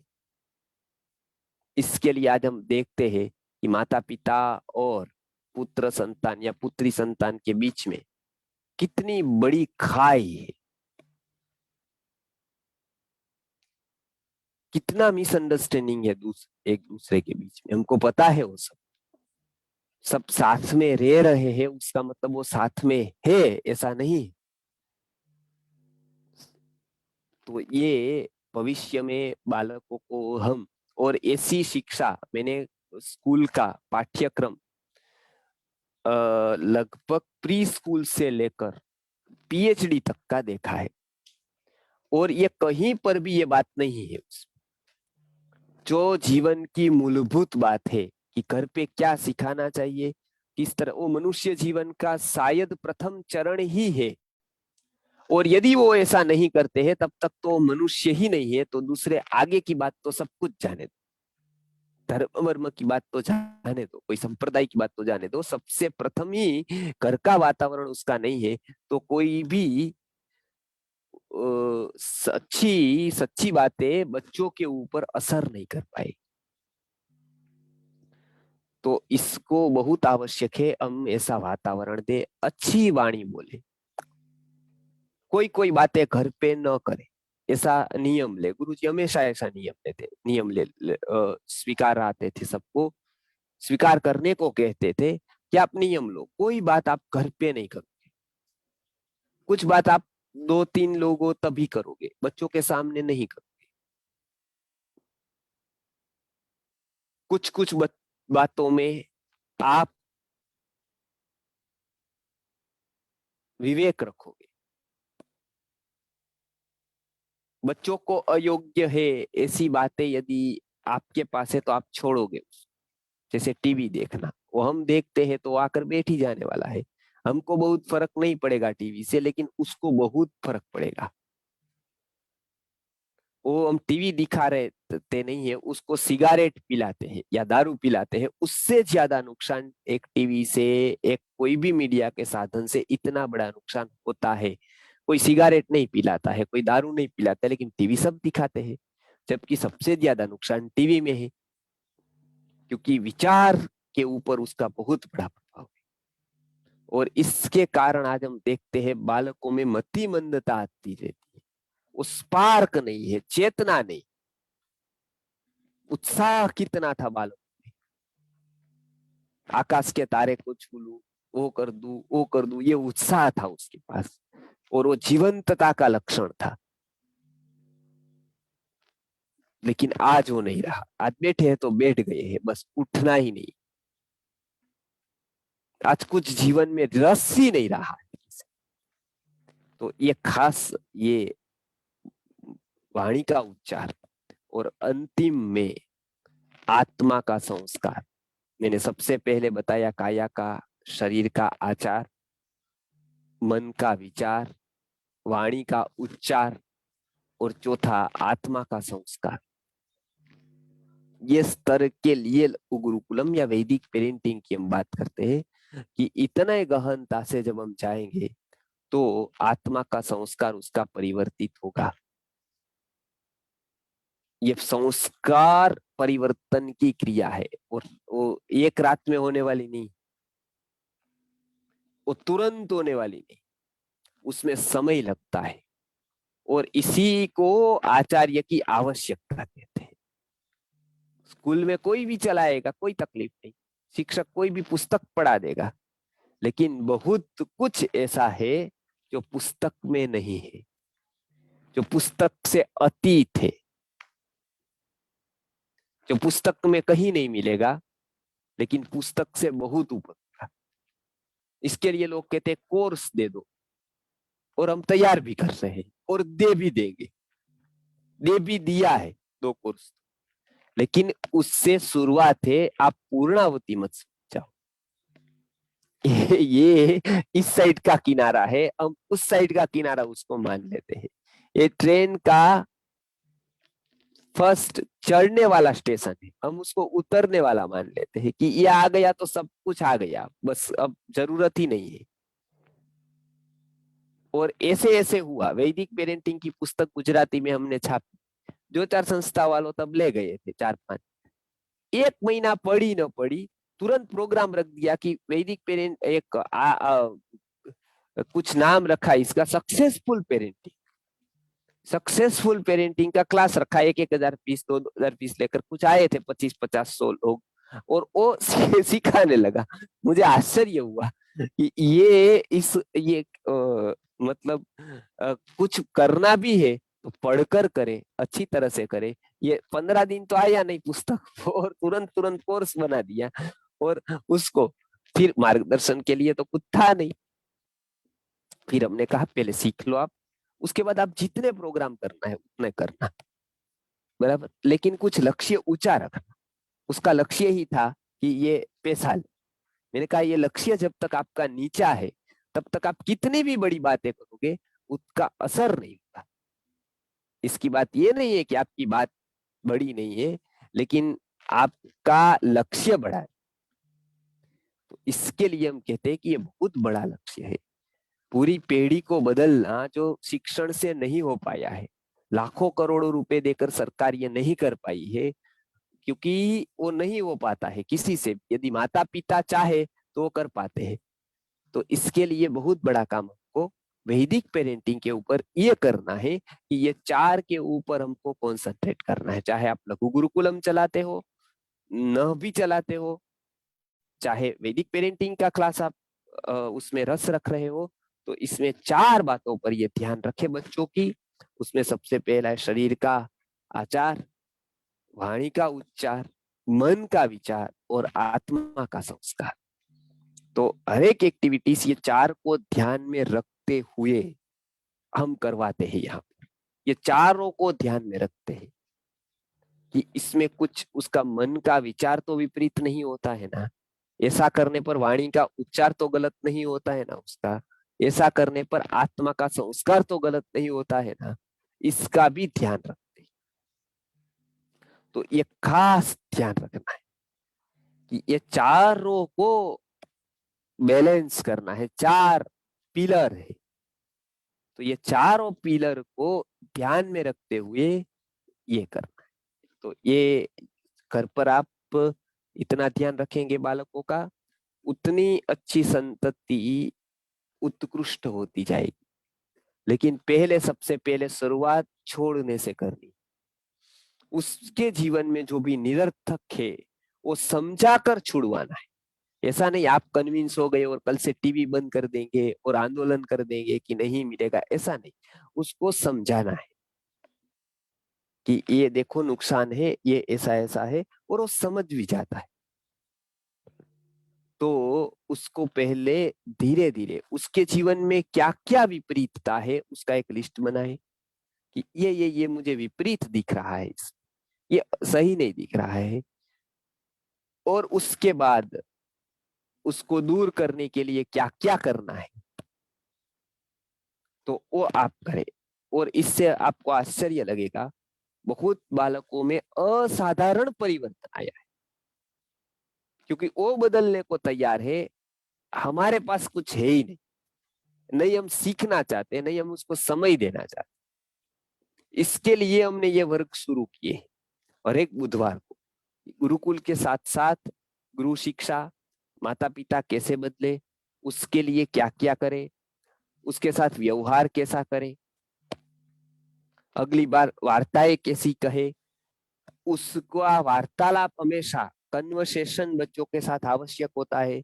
इसके लिए आज हम देखते हैं कि माता पिता और पुत्र संतान या पुत्री संतान के बीच में कितनी बड़ी खाई है, कितना मिसअंडरस्टैंडिंग है एक दूसरे के बीच में। हमको पता है वो सब सब साथ में रह रहे हैं, उसका मतलब वो साथ में है ऐसा नहीं। तो ये भविष्य में बालकों को हम, और ऐसी शिक्षा मैंने स्कूल का पाठ्यक्रम लगभग प्री स्कूल से लेकर पीएचडी तक का देखा है, और ये कहीं पर भी ये बात नहीं है जो जीवन की मूलभूत बात है कि घर पे क्या सिखाना चाहिए, किस तरह, वो मनुष्य जीवन का शायद प्रथम चरण ही है। और यदि वो ऐसा नहीं करते हैं तब तक तो मनुष्य ही नहीं है। तो दूसरे आगे की बात तो सब कुछ जाने दो, धर्म वर्म की बात तो जाने दो, कोई संप्रदाय की बात तो जाने दो, सबसे प्रथम ही घर का वातावरण उसका नहीं है तो कोई भी सच्ची सच्ची बातें बच्चों के ऊपर असर नहीं कर पाए। तो इसको बहुत आवश्यक है हम ऐसा वातावरण दे, अच्छी वाणी बोले, कोई कोई बातें घर पे न करे, ऐसा नियम ले। गुरुजी हमेशा ऐसा नियम लेते, नियम स्वीकार आते थे, सबको स्वीकार करने को कहते थे कि आप नियम लो, कोई बात आप घर पे नहीं करोगे, कुछ बात आप दो तीन लोगों तभी करोगे, बच्चों के सामने नहीं करोगे। कुछ कुछ बातों में आप विवेक रखोगे। बच्चों को अयोग्य है ऐसी बातें यदि आपके पास है तो आप छोड़ोगे। जैसे टीवी देखना, वो हम देखते हैं तो आकर बैठ ही जाने वाला है, हमको बहुत फर्क नहीं पड़ेगा टीवी से, लेकिन उसको बहुत फर्क पड़ेगा। वो हम टीवी दिखा रहे थे नहीं है, उसको सिगारेट पिलाते हैं या दारू पिलाते हैं, उससे ज्यादा नुकसान एक टीवी से, एक कोई भी मीडिया के साधन से इतना बड़ा नुकसान होता है। कोई सिगारेट नहीं पिलाता है, कोई दारू नहीं पिलाता है, लेकिन टीवी सब दिखाते हैं, जबकि सबसे ज्यादा नुकसान टीवी में है, क्योंकि विचार के ऊपर उसका बहुत बड़ा प्रभाव है। और इसके कारण आज हम देखते हैं बालकों में मति मंदता आती रहती है, वो स्पार्क नहीं है, चेतना नहीं। उत्साह कितना था बालकों में, आकाश के तारे को छू लूं, वो कर दूं, वो कर दूं, ये उत्साह था उसके पास, और वो जीवंतता का लक्षण था। लेकिन आज वो नहीं रहा, आज बैठे हैं तो बैठ गए हैं, बस उठना ही नहीं। आज कुछ जीवन में रस ही नहीं रहा है। तो ये खास ये वाणी का उच्चार और अंतिम में आत्मा का संस्कार, मैंने सबसे पहले बताया काया का, शरीर का आचार, मन का विचार, वाणी का उच्चार, और चौथा आत्मा का संस्कार। ये स्तर के लिए गुरुकुलम या वैदिक पेरेंटिंग की हम बात करते हैं कि इतने गहनता से जब हम जाएंगे तो आत्मा का संस्कार उसका परिवर्तित होगा। ये संस्कार परिवर्तन की क्रिया है, और वो एक रात में होने वाली नहीं, वो तुरंत होने वाली नहीं, उसमें समय लगता है। और इसी को आचार्य की आवश्यकता कहते हैं। स्कूल में कोई भी चलाएगा, कोई तकलीफ नहीं, शिक्षक कोई भी पुस्तक पढ़ा देगा, लेकिन बहुत कुछ ऐसा है जो पुस्तक में नहीं है, जो पुस्तक से अतीत है, जो पुस्तक में कहीं नहीं मिलेगा, लेकिन पुस्तक से बहुत ऊपर होगा। इसके लिए लोग कहते हैं कोर्स दे दो, और हम तैयार भी कर रहे हैं और दे भी देंगे, दे भी दिया है 2 कोर्स। लेकिन उससे शुरुआत है, आप पूर्णावती मत जाओ। ये इस साइड का किनारा है, हम उस साइड का किनारा उसको मान लेते हैं। ये ट्रेन का फर्स्ट चढ़ने वाला स्टेशन है, हम उसको उतरने वाला मान लेते हैं कि ये आ गया तो सब कुछ आ गया, बस अब जरूरत ही नहीं है। और ऐसे ऐसे हुआ। वैदिक पेरेंटिंग की पुस्तक गुजराती में हमने छापी, 2-4 संस्था वालों तब ले गए थे, 4-5। 1 महीना पढ़ी न पढ़ी, तुरंत प्रोग्राम रख दिया कि वैदिक पेरेंट एक कुछ नाम रखा इसका, सक्सेसफुल पेरेंटिंग। सक्सेसफुल पेरेंटिंग का क्लास रखा, 1,000 पीस 2,000 पीस लेकर कुछ आए थे 25-50-100 लोग, और वो सिखाने लगा। मुझे आश्चर्य हुआ कि ये मतलब कुछ करना भी है तो पढ़कर करे, अच्छी तरह से करे। ये 15 दिन तो आया नहीं पुस्तक और तुरंत तुरंत कोर्स बना दिया, और उसको फिर मार्गदर्शन के लिए तो कुछ था नहीं। फिर हमने कहा पहले सीख लो आप, उसके बाद आप जितने प्रोग्राम करना है उतने करना, बराबर, लेकिन कुछ लक्ष्य ऊंचा रखना। उसका लक्ष्य ही था कि ये पैसा ले। मैंने कहा ये लक्ष्य जब तक आपका नीचा है, तब तक आप कितनी भी बड़ी बातें करोगे उसका असर नहीं होगा। इसकी बात ये नहीं है कि आपकी बात बड़ी नहीं है, लेकिन आपका लक्ष्य बड़ा है। तो इसके लिए हम कहते हैं कि ये बहुत बड़ा लक्ष्य है। पूरी पीढ़ी को बदलना जो शिक्षण से नहीं हो पाया है, लाखों करोड़ों रुपए देकर सरकार ये नहीं कर पाई है, क्योंकि वो नहीं हो पाता है किसी से। यदि माता पिता चाहे तो वो कर पाते हैं। तो इसके लिए बहुत बड़ा काम हमको वैदिक पेरेंटिंग के ऊपर ये करना है कि ये 4 के ऊपर हमको कॉन्सेंट्रेट करना है। चाहे आप लघु गुरुकुलम चलाते हो, न भी चलाते हो, चाहे वैदिक पेरेंटिंग का क्लास आप उसमें रस रख रहे हो, तो इसमें 4 बातों पर ये ध्यान रखे बच्चों की। उसमें सबसे पहला है शरीर का आचार, वाणी का उच्चार, मन का विचार और आत्मा का संस्कार। तो हर एक एक्टिविटीज ये 4 को ध्यान में रखते हुए हम करवाते हैं। यहाँ ये चारों को ध्यान में रखते हैं कि इसमें कुछ उसका मन का विचार तो विपरीत नहीं होता है ना, ऐसा करने पर वाणी का उच्चार तो गलत नहीं होता है ना उसका, ऐसा करने पर आत्मा का संस्कार तो गलत नहीं होता है ना, इसका भी ध्यान रखते हैं। तो ये खास ध्यान रखना है कि ये चारों को बैलेंस करना है। 4 पिलर है, तो ये चारों पिलर को ध्यान में रखते हुए ये करना है। तो ये घर पर आप इतना ध्यान रखेंगे बालकों का, उतनी अच्छी संतति उत्कृष्ट होती जाएगी। लेकिन पहले सबसे पहले शुरुआत छोड़ने से करनी। उसके जीवन में जो भी निरर्थक है वो समझा कर छुड़वाना है। ऐसा नहीं आप कन्विंस हो गए और कल से टीवी बंद कर देंगे और आंदोलन कर देंगे कि नहीं मिलेगा, ऐसा नहीं। उसको समझाना है कि ये देखो नुकसान है, ये ऐसा ऐसा है, और वो समझ भी जाता है। तो उसको पहले धीरे धीरे उसके जीवन में क्या क्या विपरीतता है उसका एक लिस्ट बनाए कि ये मुझे विपरीत दिख रहा है, ये सही नहीं दिख रहा है, और उसके बाद उसको दूर करने के लिए क्या क्या करना है, तो वो आप करें। और इससे आपको आश्चर्य लगेगा, बहुत बालकों में असाधारण परिवर्तन आया है, क्योंकि वो बदलने को तैयार है। हमारे पास कुछ है ही नहीं, नहीं हम सीखना चाहते, नहीं हम उसको समय देना चाहते। इसके लिए हमने ये वर्क शुरू किए, और एक बुधवार को गुरुकुल के साथ साथ गुरु शिक्षा, माता पिता कैसे बदले, उसके लिए क्या क्या करें, उसके साथ व्यवहार कैसा करें, अगली बार वार्ताएं कैसी कहे, उसका वार्तालाप हमेशा कन्वर्सेशन बच्चों के साथ आवश्यक होता है,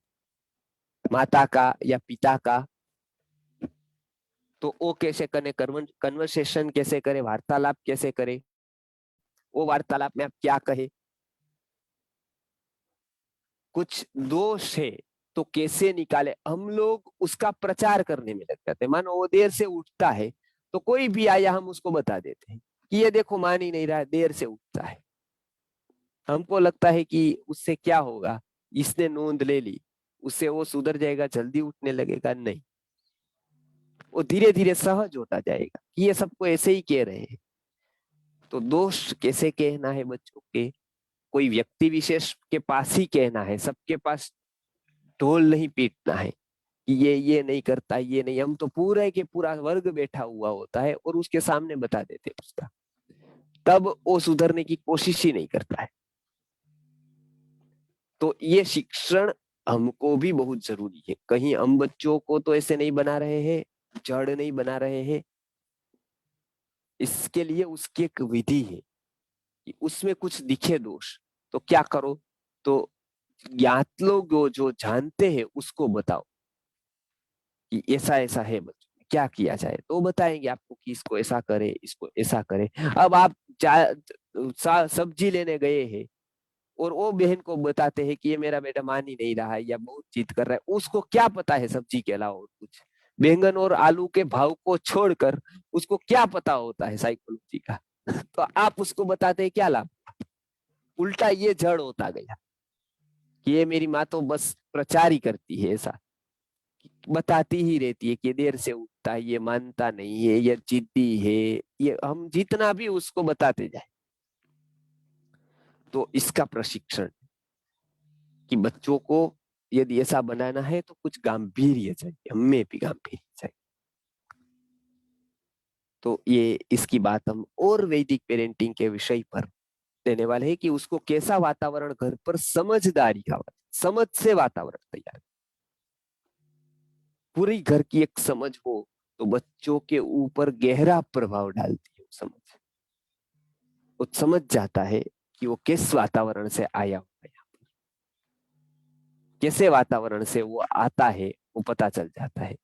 माता का या पिता का, तो वो कैसे करे, कन्वर्सेशन कैसे करे, वार्तालाप कैसे करे, वो वार्तालाप में आप क्या कहे, कुछ दोष है तो कैसे निकाले। हम लोग उसका प्रचार करने में लग जाते हैं। मानो वो देर से उठता है तो कोई भी आया हम उसको बता देते हैं कि ये देखो मान ही नहीं रहा है, देर से उठता है। हमको लगता है कि उससे क्या होगा, इसने नोंद ले ली, उससे वो सुधर जाएगा, जल्दी उठने लगेगा। नहीं, वो धीरे धीरे सहज होता जाएगा कि ये सबको ऐसे ही कह रहे हैं। तो दोष कैसे कहना है बच्चों के, कोई व्यक्ति विशेष के पास ही कहना है, सबके पास ढोल नहीं पीटना है कि ये नहीं करता, ये नहीं। हम तो पूरा के पूरा वर्ग बैठा हुआ होता है और उसके सामने बता देते हैं उसका, तब वो सुधरने की कोशिश ही नहीं करता है। तो ये शिक्षण हमको भी बहुत जरूरी है। कहीं हम बच्चों को तो ऐसे नहीं बना रहे हैं, जड़ नहीं बना रहे हैं। इसके लिए उसकी एक विधि है कि उसमें कुछ दिखे दोष तो क्या करो, तो ज्ञात लोग जो जानते हैं उसको बताओ कि ऐसा ऐसा है बच्चों, क्या किया जाए। तो बताएंगे आपको कि इसको ऐसा करे, इसको ऐसा करे। अब आप सब्जी लेने गए हैं और वो बहन को बताते हैं कि ये मेरा बेटा मान ही नहीं रहा है या बहुत जिद कर रहा है, उसको क्या पता है सब्जी के अलावा और कुछ, बैंगन और आलू के भाव को छोड़कर उसको क्या पता होता है साइकोलॉजी का। तो आप उसको बताते हैं क्या लाभ, उल्टा ये जड़ होता गया कि ये मेरी माँ तो बस प्रचार ही करती है, ऐसा बताती ही रहती है कि देर से उठता है, ये मानता नहीं है, ये जिद्दी है। ये हम जितना भी उसको बताते जाए, तो इसका प्रशिक्षण कि बच्चों को यदि ऐसा बनाना है तो कुछ गांभीर्य चाहिए, हमें भी गांभीर्य चाहिए। तो ये इसकी बात हम और वैदिक पेरेंटिंग के विषय पर देने वाले हैं कि उसको कैसा वातावरण घर पर, समझदारी का, समझ से वातावरण तैयार, पूरी घर की एक समझ हो तो बच्चों के ऊपर गहरा प्रभाव डालती है समझ। वो समझ जाता है कि वो किस वातावरण से आया हुआ है, कैसे वातावरण से वो आता है वो पता चल जाता है।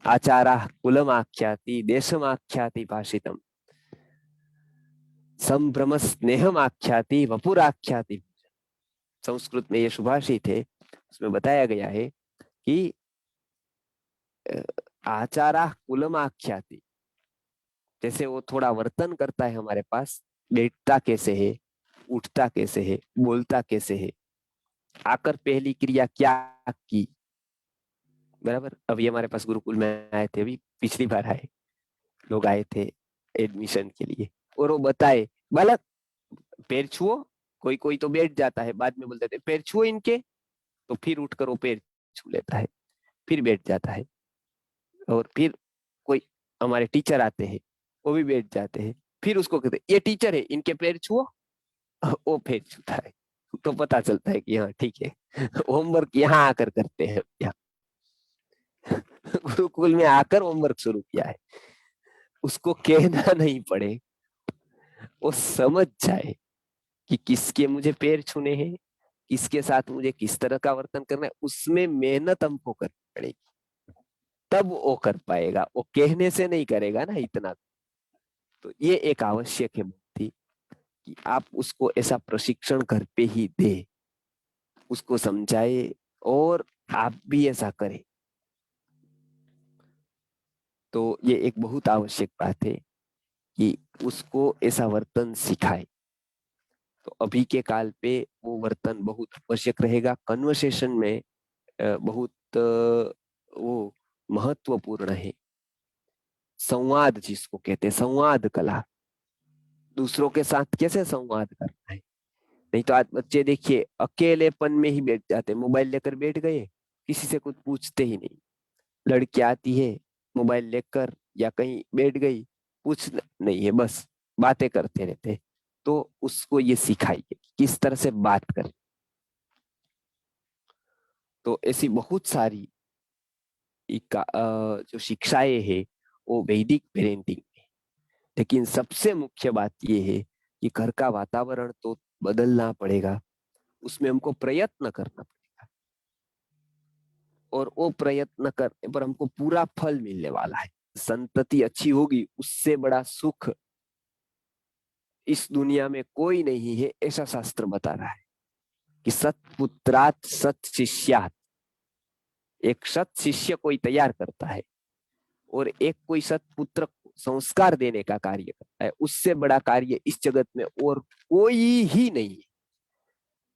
आचारा कुलमाख्याति देशमाख्याति भाषितम, संभ्रम स्नेहमाख्याति वपुराख्याति। संस्कृत में ये सुभाषित है, उसमें बताया गया है कि आचारा कुलमाख्याति, जैसे वो थोड़ा वर्तन करता है हमारे पास, बैठता कैसे है, उठता कैसे है, बोलता कैसे है, आकर पहली क्रिया क्या की। बराबर, अभी हमारे पास गुरुकुल में आए थे, अभी पिछली बार आए लोग आए थे एडमिशन के लिए, और वो बताए बालक पैर छुओ। कोई कोई तो बैठ जाता है, बाद में बोलते थे पैर छुओ इनके, तो फिर उठकर वो पैर छू लेता है, फिर बैठ जाता है। और फिर कोई हमारे टीचर आते हैं, वो भी बैठ जाते हैं, फिर उसको कहते ये टीचर है इनके पैर छुओ, वो पैर छूता है। तो पता चलता है कि हाँ ठीक है, होमवर्क यहाँ आकर करते हैं, यहाँ गुरुकुल में आकर होमवर्क शुरू किया है। उसको कहना नहीं पड़े, वो समझ जाए कि किसके मुझे पैर छूने हैं, किसके साथ मुझे किस तरह का वर्तन करना है, उसमें मेहनत हमको करनी पड़ेगी, तब वो कर पाएगा। वो कहने से नहीं करेगा ना इतना। तो ये एक आवश्यक है बुद्धि कि आप उसको ऐसा प्रशिक्षण घर पे ही दे, उसको समझाए और आप भी ऐसा करें। तो ये एक बहुत आवश्यक बात है कि उसको ऐसा वर्तन सिखाए। तो अभी के काल पे वो वर्तन बहुत आवश्यक रहेगा। कन्वर्सेशन में बहुत वो महत्वपूर्ण है। संवाद जिसको कहते हैं, संवाद कला, दूसरों के साथ कैसे संवाद करना है। नहीं तो आज बच्चे देखिए अकेलेपन में ही बैठ जाते, मोबाइल लेकर बैठ गए, किसी से कुछ पूछते ही नहीं। लड़की आती है मोबाइल लेकर या कहीं बैठ गई, पूछ नहीं है, बस बातें करते रहते। तो उसको ये सिखाइए किस तरह से बात करें। तो ऐसी बहुत सारी जो शिक्षाएं हैं वो वैदिक पेरेंटिंग में। लेकिन सबसे मुख्य बात यह है कि घर का वातावरण तो बदलना पड़ेगा, उसमें हमको प्रयत्न करना पड़ेगा, और वो प्रयत्न करने पर हमको पूरा फल मिलने वाला है। संतति अच्छी होगी, उससे बड़ा सुख इस दुनिया में कोई नहीं है, ऐसा शास्त्र बता रहा है कि सत्पुत्रात सत शिष्यात। एक सत शिष्य कोई तैयार करता है और एक कोई सत्पुत्र संस्कार देने का कार्य करता है, उससे बड़ा कार्य इस जगत में और कोई ही नहीं है।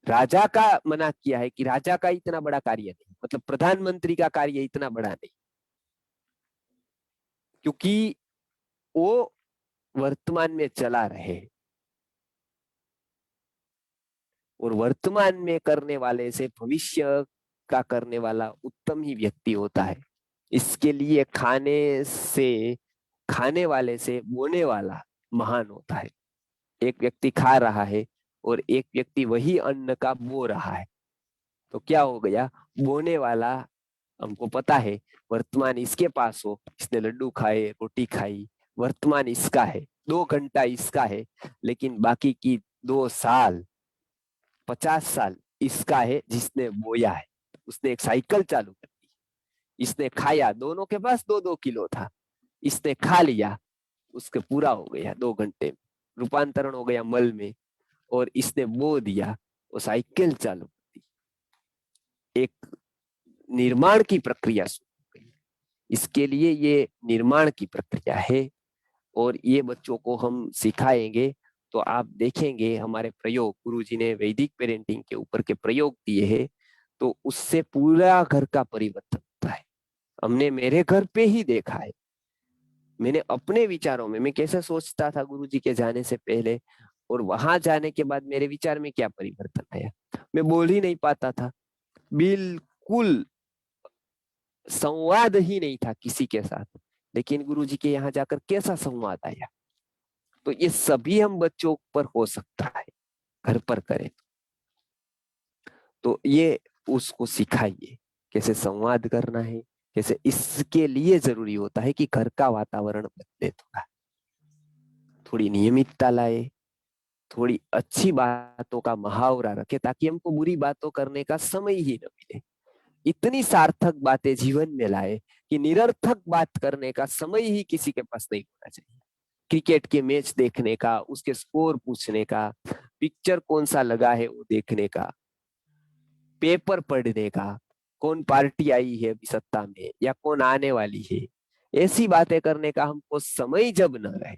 राजा का मना किया है कि राजा का इतना बड़ा कार्य नहीं, मतलब प्रधानमंत्री का कार्य इतना बड़ा नहीं, क्योंकि वो वर्तमान में चला रहे, और वर्तमान में करने वाले से भविष्य का करने वाला उत्तम ही व्यक्ति होता है। इसके लिए खाने वाले से बोने वाला महान होता है। एक व्यक्ति खा रहा है और एक व्यक्ति वही अन्न का बो रहा है, तो क्या हो गया? बोने वाला, हमको पता है वर्तमान इसके पास हो, इसने लड्डू खाए, रोटी खाई, वर्तमान इसका है, 2 घंटा इसका है, लेकिन बाकी की 2 साल 50 साल इसका है जिसने बोया है। उसने एक साइकिल चालू कर दी, इसने खाया, दोनों के पास 2-2 किलो था, इसने खा लिया, उसके पूरा हो गया 2 घंटे में, रूपांतरण हो गया मल में, और इसने बो दिया, वो साइकिल चालू कर दी। एक निर्माण की प्रक्रिया शुरू हो गई। इसके लिए ये निर्माण की प्रक्रिया है, और ये बच्चों को हम सिखाएंगे तो आप देखेंगे हमारे प्रयोग, गुरुजी ने वैदिक पेरेंटिंग के ऊपर के प्रयोग दिए हैं, तो उससे पूरा घर का परिवर्तन होता है। हमने मेरे घर पे ही देखा है, मैंने अपने विचारों में, मैं कैसे सोचता था गुरुजी के जाने से पहले, और वहां जाने के बाद मेरे विचार में क्या परिवर्तन आया। मैं बोल ही नहीं पाता था, बिल्कुल संवाद ही नहीं था किसी के साथ, लेकिन गुरुजी के यहाँ जाकर कैसा संवाद आया। तो ये सभी हम बच्चों पर हो सकता है, घर पर करें तो ये उसको सिखाइए कैसे संवाद करना है, कैसे। इसके लिए जरूरी होता है कि घर का वातावरण बदले, थोड़ी नियमितता लाए, थोड़ी अच्छी बातों का मुहावरा रखे, ताकि हमको बुरी बातों करने का समय ही न मिले। इतनी सार्थक बातें जीवन में लाए कि निरर्थक बात करने का समय ही किसी के पास नहीं होना चाहिए। क्रिकेट के मैच देखने का, उसके स्कोर पूछने का, पिक्चर कौन सा लगा है वो देखने का, पेपर पढ़ने का, कौन पार्टी आई है अभी सत्ता में या कौन आने वाली है, ऐसी बातें करने का हमको समय जब न रहे,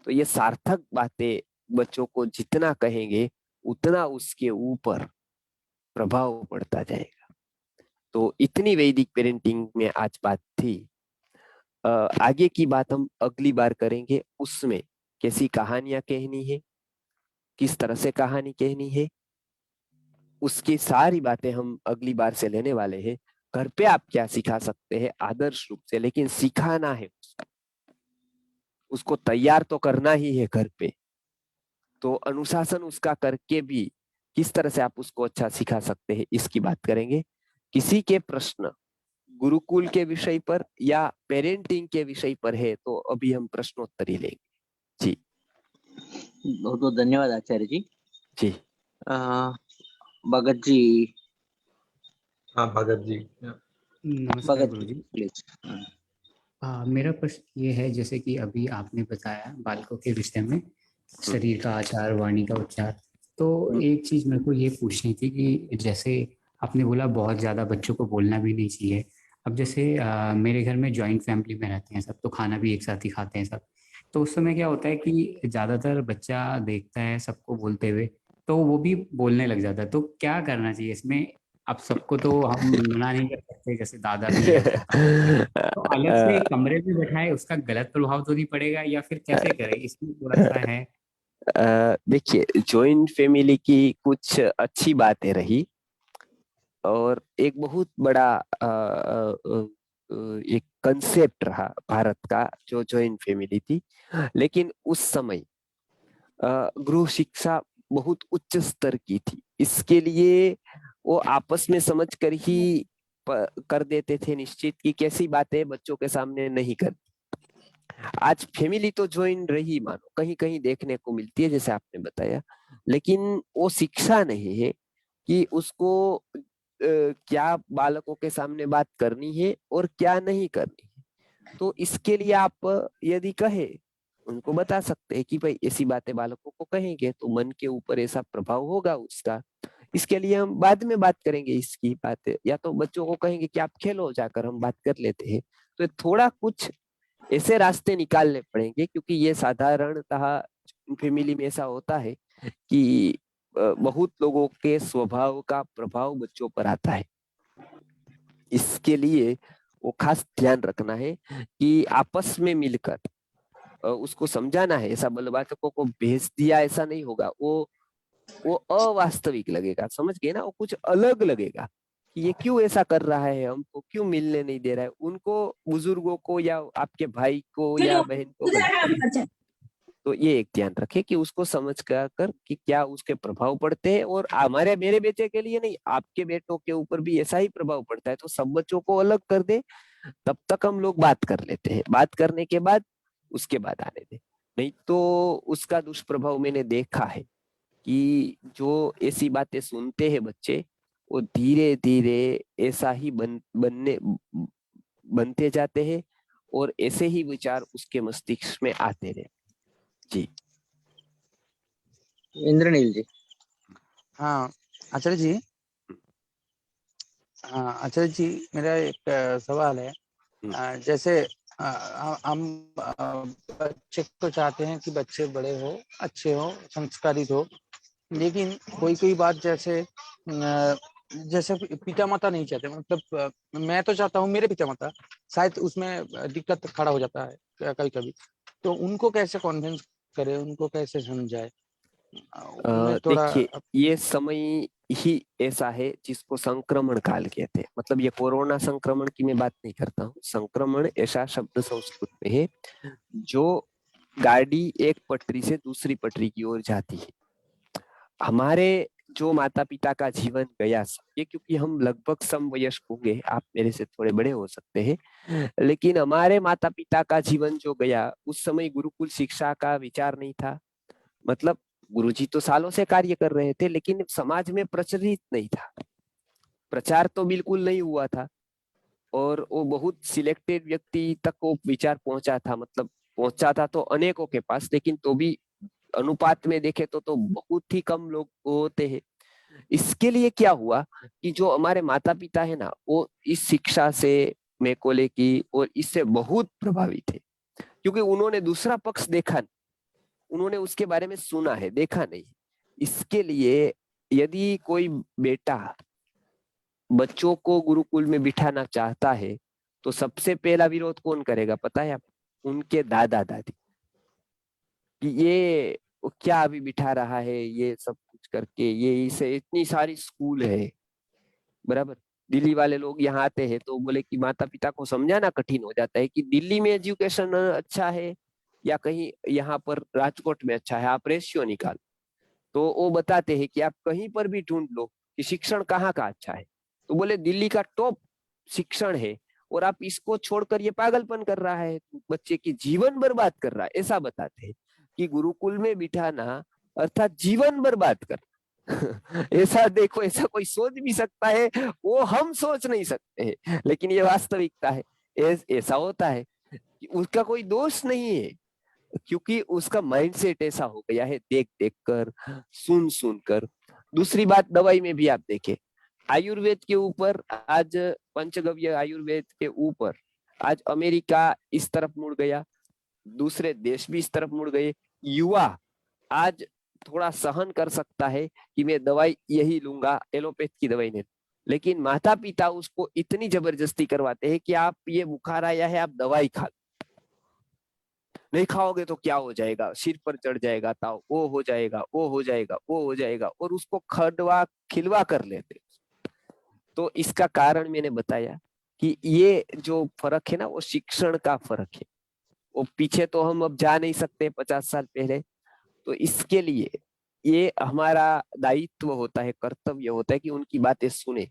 तो ये सार्थक बातें बच्चों को जितना कहेंगे उतना उसके ऊपर प्रभाव पड़ता जाएगा। तो इतनी वैदिक पेरेंटिंग में आज बात थी। आगे की बात हम अगली बार करेंगे, उसमें कैसी कहानियां कहनी है, किस तरह से कहानी कहनी है, उसकी सारी बातें हम अगली बार से लेने वाले हैं। घर पे आप क्या सिखा सकते हैं आदर्श रूप से, लेकिन सिखाना है उसको तैयार तो करना ही है घर पे, तो अनुशासन उसका करके भी किस तरह से आप उसको अच्छा सिखा सकते हैं, इसकी बात करेंगे। किसी के प्रश्न गुरुकुल के विषय पर या पेरेंटिंग के विषय पर है तो अभी हम प्रश्नोत्तरी लेंगे। जी बहुत बहुत धन्यवाद आचार्य जी। जी भगत जी। हाँ भगत जी। नमस्कार भगत गुरुजी। प्लीज। मेरा प्रश्न ये है, जैसे कि अभी आपने बताया बालकों के विषय में शरीर का आचार, वाणी का उच्चार, तो एक चीज मेरे को ये पूछनी थी कि जैसे आपने बोला बहुत ज्यादा बच्चों को बोलना भी नहीं चाहिए। अब जैसे मेरे घर में जॉइंट फैमिली में रहते हैं सब, तो खाना भी एक साथ ही खाते हैं सब, तो उस समय क्या होता है कि ज्यादातर बच्चा देखता है सबको बोलते हुए, तो वो भी बोलने लग जाता है। तो क्या करना चाहिए इसमें? अब सबको तो हम मना नहीं कर सकते, जैसे दादा भी है, पोता भी है, तो अलग से कमरे में बैठाए, उसका गलत प्रभाव तो नहीं पड़ेगा, या फिर कैसे करें? इसमें थोड़ा सा है। देखिए, जॉइंट फैमिली की कुछ अच्छी बातें रही, और एक बहुत बड़ा एक कंसेप्ट रहा भारत का जो जॉइंट फैमिली थी, लेकिन उस समय गृह शिक्षा बहुत उच्च स्तर की थी। इसके लिए वो आपस में समझ कर ही कर देते थे निश्चित कि कैसी बातें बच्चों के सामने नहीं करनी। आज फैमिली तो ज्वाइन रही, मानो कहीं कहीं देखने को मिलती है जैसे आपने बताया, लेकिन वो शिक्षा नहीं है कि उसको क्या बालकों के सामने बात करनी है और क्या नहीं करनी है। तो इसके लिए आप यदि कहे, उनको बता सकते हैं कि भाई ऐसी बातें बालकों को कहेंगे तो मन के ऊपर ऐसा प्रभाव होगा उसका। इसके लिए हम बाद में बात करेंगे इसकी बात, या तो बच्चों को कहेंगे कि आप खेलो जाकर, हम बात कर लेते हैं। तो थोड़ा कुछ ऐसे रास्ते निकालने पड़ेंगे, क्योंकि ये साधारणतः फैमिली में ऐसा होता है कि बहुत लोगों के स्वभाव का प्रभाव बच्चों पर आता है। इसके लिए वो खास ध्यान रखना है कि आपस में मिलकर उसको समझाना है। ऐसा बलबातकों को भेज दिया ऐसा नहीं होगा, वो अवास्तविक लगेगा, समझ गए ना, वो कुछ अलग लगेगा कि ये क्यों ऐसा कर रहा है, हमको क्यों मिलने नहीं दे रहा है। उनको, बुजुर्गों को या आपके भाई को या बहन को गलत। तो ये एक ध्यान रखे कि उसको समझ कर कि क्या उसके प्रभाव पड़ते हैं, और हमारे मेरे बेटे के लिए नहीं, आपके बेटों के ऊपर भी ऐसा ही प्रभाव पड़ता है। तो सब बच्चों को अलग कर दे, तब तक हम लोग बात कर लेते हैं। बात करने के बाद उसके बाद आने दे, नहीं तो उसका दुष्प्रभाव मैंने देखा है कि जो ऐसी बातें सुनते हैं बच्चे, वो धीरे धीरे ऐसा ही बनते जाते हैं, और ऐसे ही विचार उसके मस्तिष्क में आते रहे। जी इंद्रनील जी। हाँ आचार्य जी। हाँ आचार्य जी, मेरा एक सवाल है। जैसे हम बच्चे को चाहते हैं कि बच्चे बड़े हो, अच्छे हो, संस्कारित हो, लेकिन कोई कोई बात जैसे जैसे पिता माता नहीं चाहते, मतलब मैं तो चाहता हूँ मेरे पिता माता, शायद उसमें दिक्कत खड़ा हो जाता है कभी कभी। तो उनको कैसे कॉन्विंस करें, उनको कैसे समझाए, उनमें थोड़ा। देखिए, ये समय ही ऐसा है जिसको संक्रमण काल कहते हैं। मतलब ये कोरोना संक्रमण की मैं बात नहीं करता हूँ। संक्रमण ऐसा शब्द संस्कृत में है जो गाड़ी एक पटरी से दूसरी पटरी की ओर जाती है। हमारे जो माता पिता का जीवन गया, ये क्योंकि हम लगभग समवयस्क होंगे, आप मेरे से थोड़े बड़े हो सकते हैं, लेकिन हमारे माता पिता का जीवन जो गया, उस समय गुरुकुल शिक्षा का विचार नहीं था। मतलब गुरुजी तो सालों से कार्य कर रहे थे, लेकिन समाज में प्रचलित नहीं था, प्रचार तो बिल्कुल नहीं हुआ था, और वो बहुत सिलेक्टेड व्यक्ति तक वो विचार पहुंचा था। मतलब पहुंचा था तो अनेकों के पास, लेकिन तो भी अनुपात में देखे तो बहुत ही कम लोग होते हैं। इसके लिए क्या हुआ कि जो हमारे माता पिता है ना, वो इस शिक्षा से, मैकोले की, और इससे बहुत प्रभावित है, क्योंकि उन्होंने दूसरा पक्ष देखा, उन्होंने उसके बारे में सुना है, देखा नहीं। इसके लिए यदि कोई बेटा बच्चों को गुरुकुल में बिठाना चाहता है, तो सबसे पहला विरोध कौन करेगा पता है आप? उनके दादा दादी, कि ये क्या अभी बिठा रहा है, ये सब कुछ करके, ये इसे इतनी सारी स्कूल है, बराबर। दिल्ली वाले लोग यहाँ आते हैं तो बोले कि माता पिता को समझाना कठिन हो जाता है कि दिल्ली में एजुकेशन अच्छा है या कहीं यहाँ पर राजकोट में अच्छा है, आप रेशियो निकाल। तो वो बताते हैं कि आप कहीं पर भी ढूंढ लो कि शिक्षण कहाँ का अच्छा है, तो बोले दिल्ली का टॉप शिक्षण है, और आप इसको छोड़कर ये पागलपन कर रहा है, बच्चे की जीवन बर्बाद कर रहा है, ऐसा बताते हैं कि गुरुकुल में बिठाना अर्थात जीवन बर्बाद कर। ऐसा देखो, ऐसा कोई सोच भी सकता है? वो हम सोच नहीं सकते हैं, लेकिन ये वास्तविकता है। ऐसा होता है, उसका कोई दोष नहीं है, क्योंकि उसका माइंडसेट ऐसा हो गया है, देख देख कर, सुन सुन कर। दूसरी बात, दवाई में भी आप देखें, आयुर्वेद के ऊपर आज, पंचगव्य आयुर्वेद के ऊपर आज अमेरिका इस तरफ मुड़ गया, दूसरे देश भी इस तरफ मुड़ गए। युवा आज थोड़ा सहन कर सकता है कि मैं दवाई यही लूंगा, एलोपैथ की दवाई नहीं, लेकिन माता पिता उसको इतनी जबरदस्ती करवाते हैं कि आप, ये बुखार आया है, आप दवाई खा, नहीं खाओगे तो क्या हो जाएगा, सिर पर चढ़ जाएगा ताव, वो हो जाएगा, वो हो जाएगा, वो हो जाएगा, और उसको खड़वा खिलवा कर लेते। तो इसका कारण मैंने बताया कि ये जो फर्क है ना, वो शिक्षण का फर्क है। वो पीछे तो हम अब जा नहीं सकते 50 साल पहले, तो इसके लिए ये हमारा दायित्व होता है, कर्तव्य होता है कि उनकी बातें सुने।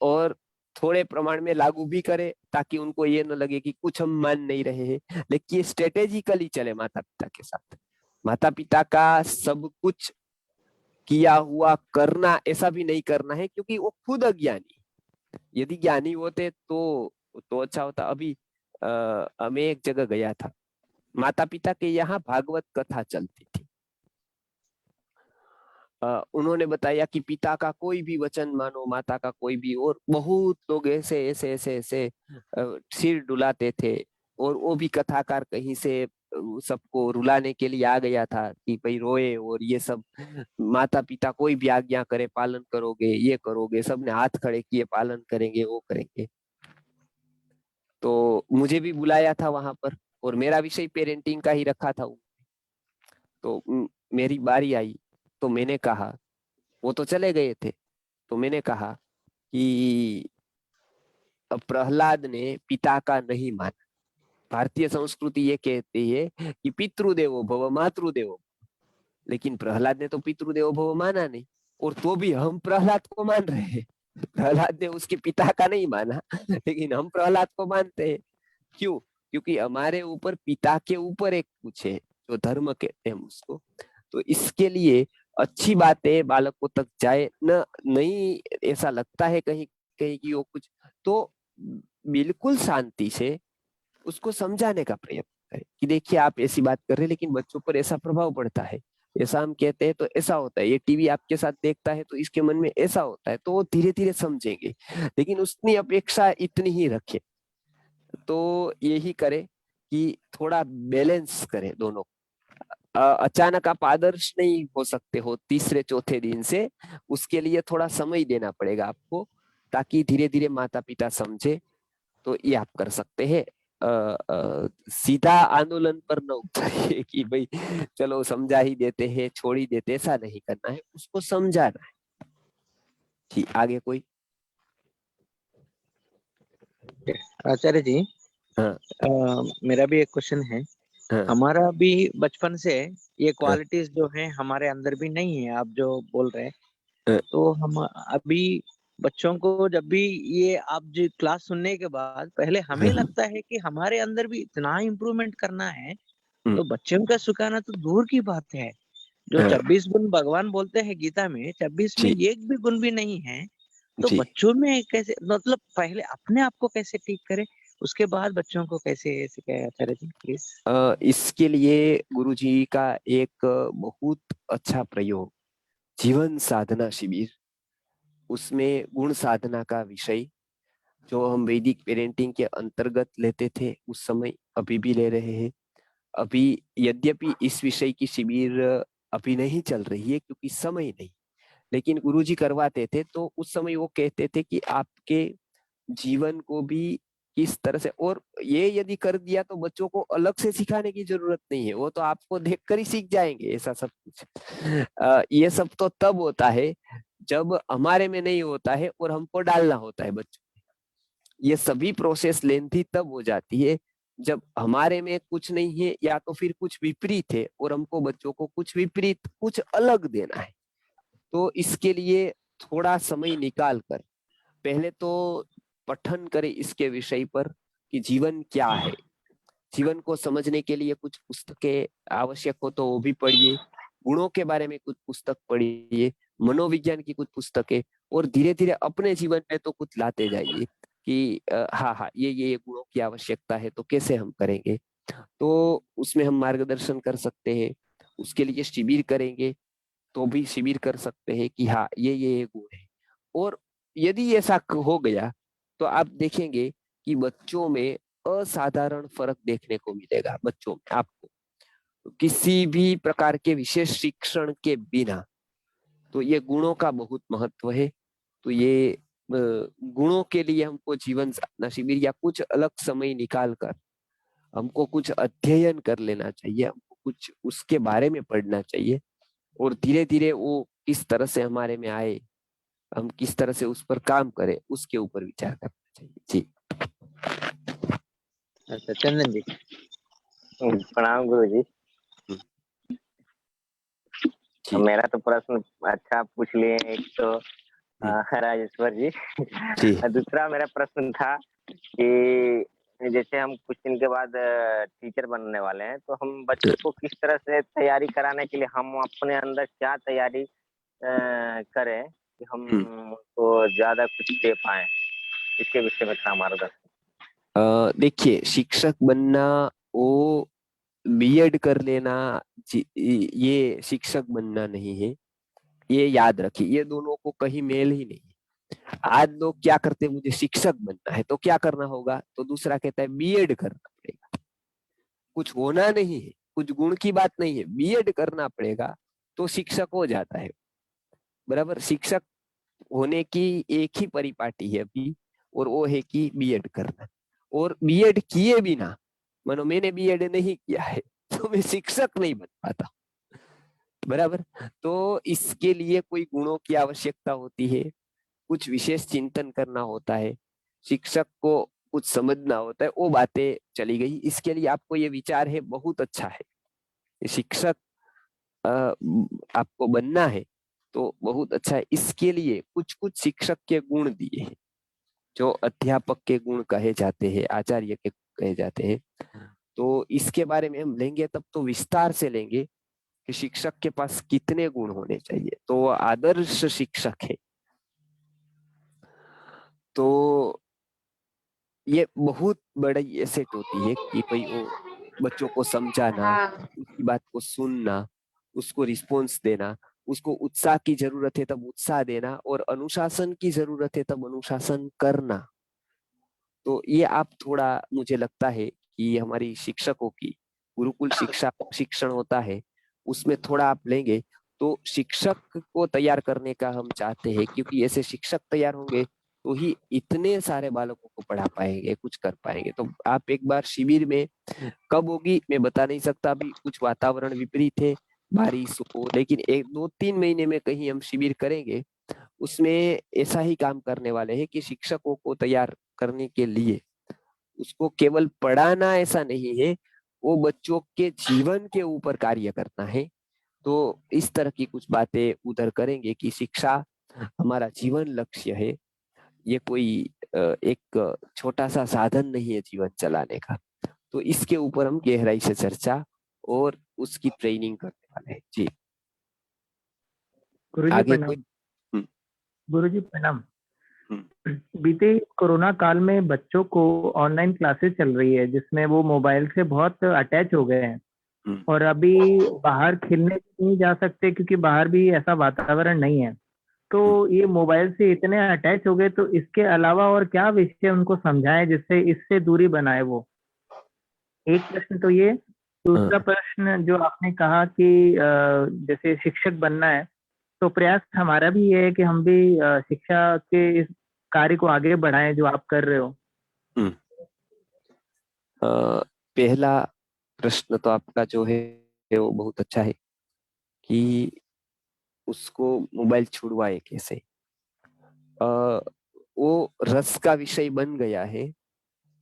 और थोड़े प्रमाण में लागू भी करे, ताकि उनको ये न लगे कि कुछ हम मान नहीं रहे हैं। लेकिन ये स्ट्रेटेजिकली चले माता पिता के साथ। माता पिता का सब कुछ किया हुआ करना ऐसा भी नहीं करना है, क्योंकि वो खुद अज्ञानी। यदि ज्ञानी होते तो अच्छा होता। अभी मैं एक जगह गया था, माता पिता के यहाँ भागवत कथा चलती थी। उन्होंने बताया कि पिता का कोई भी वचन मानो, माता का कोई भी, और बहुत लोग ऐसे ऐसे ऐसे ऐसे सिर डुलाते थे। और वो भी कथाकार कहीं से सबको रुलाने के लिए आ गया था कि भाई रोए, और ये सब माता पिता कोई भी आज्ञा करे पालन करोगे, ये करोगे, सबने हाथ खड़े किए पालन करेंगे, वो करेंगे। तो मुझे भी बुलाया था वहां पर, और मेरा विषय पेरेंटिंग का ही रखा था। तो मेरी बारी आई, तो मैंने कहा, वो तो चले गए थे, तो मैंने कहा कि प्रहलाद ने पिता का नहीं माना। भारतीय संस्कृति ये कहती है कि पितृदेवो भव मातृदेवो, लेकिन प्रहलाद ने तो पितृदेवो भव माना नहीं। और तो भी हम प्रहलाद को मान रहे हैं। प्रहलाद ने उसके पिता का नहीं माना, लेकिन हम प्रहलाद को मानते हैं। क्यों? क्योंकि हमारे ऊपर पिता के ऊपर एक कुछ है, जो धर्म कहते हैं उसको। तो इसके लिए अच्छी बातें बालकों तक जाए न, नहीं ऐसा लगता है कहीं कहीं कि वो कुछ, तो बिल्कुल शांति से उसको समझाने का प्रयत्न करें कि देखिए आप ऐसी बात कर रहे हैं, लेकिन बच्चों पर ऐसा प्रभाव पड़ता है, ऐसा हम कहते हैं तो ऐसा होता है, ये टीवी आपके साथ देखता है तो इसके मन में ऐसा होता है, तो वो धीरे धीरे समझेंगे। लेकिन उसकी अपेक्षा इतनी ही रखे। तो यही करे कि थोड़ा बैलेंस करें दोनों। अचानक आप आदर्श नहीं हो सकते हो तीसरे चौथे दिन से, उसके लिए थोड़ा समय देना पड़ेगा आपको, ताकि धीरे धीरे माता पिता समझे। तो ये आप कर सकते हैं। सीधा आंदोलन पर न उतरिए कि भाई चलो समझा ही देते हैं, छोड़ ही देते, ऐसा नहीं करना है, उसको समझाना है। जी, आगे कोई? आचार्य जी, हाँ मेरा भी एक क्वेश्चन है। हाँ हमारा भी बचपन से ये हाँ क्वालिटीज जो है हमारे अंदर भी नहीं है, आप जो बोल रहे हैं। हाँ, तो हम अभी बच्चों को जब भी ये आप जो क्लास सुनने के बाद पहले हमें हाँ, लगता है कि हमारे अंदर भी इतना इम्प्रूवमेंट करना है, हम्म, तो बच्चों का सिखाना तो दूर की बात है। जो हाँ, 26 गुण भगवान बोलते हैं गीता में, 26 में जी एक भी गुण भी नहीं है। तो जी। बच्चों में कैसे, मतलब पहले अपने आप को कैसे ठीक करें, उसके बाद बच्चों को कैसे सिखाए आचार्य जी, प्लीज। इसके लिए गुरुजी का एक बहुत अच्छा प्रयोग, जीवन साधना शिविर। उसमें गुण साधना का विषय जो हम वैदिक पेरेंटिंग के अंतर्गत लेते थे उस समय, अभी भी ले रहे हैं। अभी यद्यपि इस विषय की शिविर अभी नहीं चल रही है क्योंकि समय नहीं, लेकिन गुरुजी करवाते थे। तो उस समय वो कहते थे कि आपके जीवन को भी किस तरह से, और ये यदि कर दिया तो बच्चों को अलग से सिखाने की जरूरत नहीं है, वो तो आपको देखकर ही सीख जाएंगे ऐसा सब कुछ। ये सब तो तब होता है जब हमारे में नहीं होता है और हमको डालना होता है बच्चों। ये सभी प्रोसेस लेंथी तब हो जाती है जब हमारे में कुछ नहीं है, या तो फिर कुछ विपरीत है और हमको बच्चों को कुछ विपरीत, कुछ अलग देना है। तो इसके लिए थोड़ा समय निकाल कर पहले तो पठन करें इसके विषय पर कि जीवन क्या है। जीवन को समझने के लिए कुछ पुस्तकें आवश्यक हो तो वो भी पढ़िए, गुणों के बारे में कुछ पुस्तक पढ़िए, मनोविज्ञान की कुछ पुस्तकें, और धीरे धीरे अपने जीवन में तो कुछ लाते जाइए कि हाँ हाँ ये गुणों की आवश्यकता है, तो कैसे हम करेंगे। तो उसमें हम मार्गदर्शन कर सकते हैं। उसके लिए शिविर करेंगे तो भी शिविर कर सकते हैं कि हाँ ये गुण है। और यदि ऐसा हो गया तो आप देखेंगे कि बच्चों में असाधारण फर्क देखने को मिलेगा। बच्चों में आपको किसी भी प्रकार के विशेष शिक्षण के बिना, तो ये गुणों का बहुत महत्व है। तो ये गुणों के लिए हमको जीवन साधना शिविर या कुछ अलग समय निकाल कर हमको कुछ अध्ययन कर लेना चाहिए, हमको कुछ उसके बारे में पढ़ना चाहिए, और धीरे धीरे वो किस तरह से हमारे में आए, हम किस तरह से उस पर काम करें, उसके ऊपर विचार करना चाहिए। जी अच्छा चंदन जी। प्रणाम गुरु जी। जी मेरा तो प्रश्न अच्छा पूछ लिए। एक तो राजेश्वर जी। जी दूसरा मेरा प्रश्न था कि जैसे हम कुछ दिन के बाद टीचर बनने वाले हैं, तो हम बच्चों को किस तरह से तैयारी कराने के लिए हम अपने अंदर क्या तैयारी करें कि हम उसको ज्यादा कुछ दे पाए, इसके विषय में थोड़ा मार्गदर्शन। देखिए, शिक्षक बनना वो बीएड कर लेना ये शिक्षक बनना नहीं है, ये याद रखिए। ये दोनों को कहीं मेल ही नहीं है। आज लोग क्या करते हैं, मुझे शिक्षक बनना है तो क्या करना होगा, तो दूसरा कहता है बीएड करना पड़ेगा। कुछ होना नहीं है, कुछ गुण की बात नहीं है, बीएड करना पड़ेगा तो शिक्षक हो जाता है। बराबर, शिक्षक होने की एक ही परिपाटी है अभी, और वो है कि बीएड करना। और बीएड किए बिना, मानो मैंने बीएड नहीं किया है तो मैं शिक्षक नहीं बन पाता। बराबर, तो इसके लिए कोई गुणों की आवश्यकता होती है, कुछ विशेष चिंतन करना होता है, शिक्षक को कुछ समझना होता है, वो बातें चली गई। इसके लिए आपको ये विचार है, बहुत अच्छा है। शिक्षक आपको बनना है तो बहुत अच्छा है। इसके लिए कुछ कुछ शिक्षक के गुण दिए हैं, जो अध्यापक के गुण कहे जाते हैं, आचार्य के कहे जाते हैं। तो इसके बारे में हम लेंगे तब तो विस्तार से लेंगे कि शिक्षक के पास कितने गुण होने चाहिए, तो वो आदर्श शिक्षक है। तो ये बहुत बड़ी एसेट होती है कि भाई वो बच्चों को समझाना, उसकी बात को सुनना, उसको रिस्पॉन्स देना, उसको उत्साह की जरूरत है तब उत्साह देना, और अनुशासन की जरूरत है तब अनुशासन करना। तो ये आप थोड़ा, मुझे लगता है कि हमारी शिक्षकों की गुरुकुल शिक्षा शिक्षण होता है, उसमें थोड़ा आप लेंगे तो शिक्षक को तैयार करने का हम चाहते हैं, क्योंकि ऐसे शिक्षक तैयार होंगे तो ही इतने सारे बालकों को पढ़ा पाएंगे, कुछ कर पाएंगे। तो आप एक बार शिविर में, कब होगी मैं बता नहीं सकता, अभी कुछ वातावरण विपरीत है, बारिश हो, लेकिन 1-2-3 महीने में कहीं हम शिविर करेंगे, उसमें ऐसा ही काम करने वाले हैं कि शिक्षकों को तैयार करने के लिए उसको केवल पढ़ाना ऐसा नहीं है, वो बच्चों के जीवन के ऊपर कार्य करना है। तो इस तरह की कुछ बातें उधर करेंगे कि शिक्षा हमारा जीवन लक्ष्य है, ये कोई एक छोटा सा साधन नहीं है जीवन चलाने का। तो इसके ऊपर हम गहराई से चर्चा और उसकी ट्रेनिंग करने वाले हैं। जी, गुरुजी आगे कोई? प्रणाम। गुरुजी प्रणाम। हम्म, बीते कोरोना काल में बच्चों को ऑनलाइन क्लासेस चल रही है, जिसमें वो मोबाइल से बहुत अटैच हो गए हैं हम्म, और अभी बाहर खेलने नहीं जा सकते क्योंकि बाहर भी ऐसा वातावरण नहीं है। तो ये मोबाइल से इतने अटैच हो गए, तो इसके अलावा और क्या विषय उनको समझाएं जिससे इससे दूरी बनाए वो? एक प्रश्न तो ये। दूसरा हाँ, प्रश्न, जो आपने कहा कि जैसे शिक्षक बनना है, तो प्रयास हमारा भी ये है कि हम भी शिक्षा के इस कार्य को आगे बढ़ाएं जो आप कर रहे हो। हम्म। पहला प्रश्न तो आपका जो है वो बहुत अच्छा है कि उसको मोबाइल छुड़वाए कैसे। वो रस का विषय बन गया है,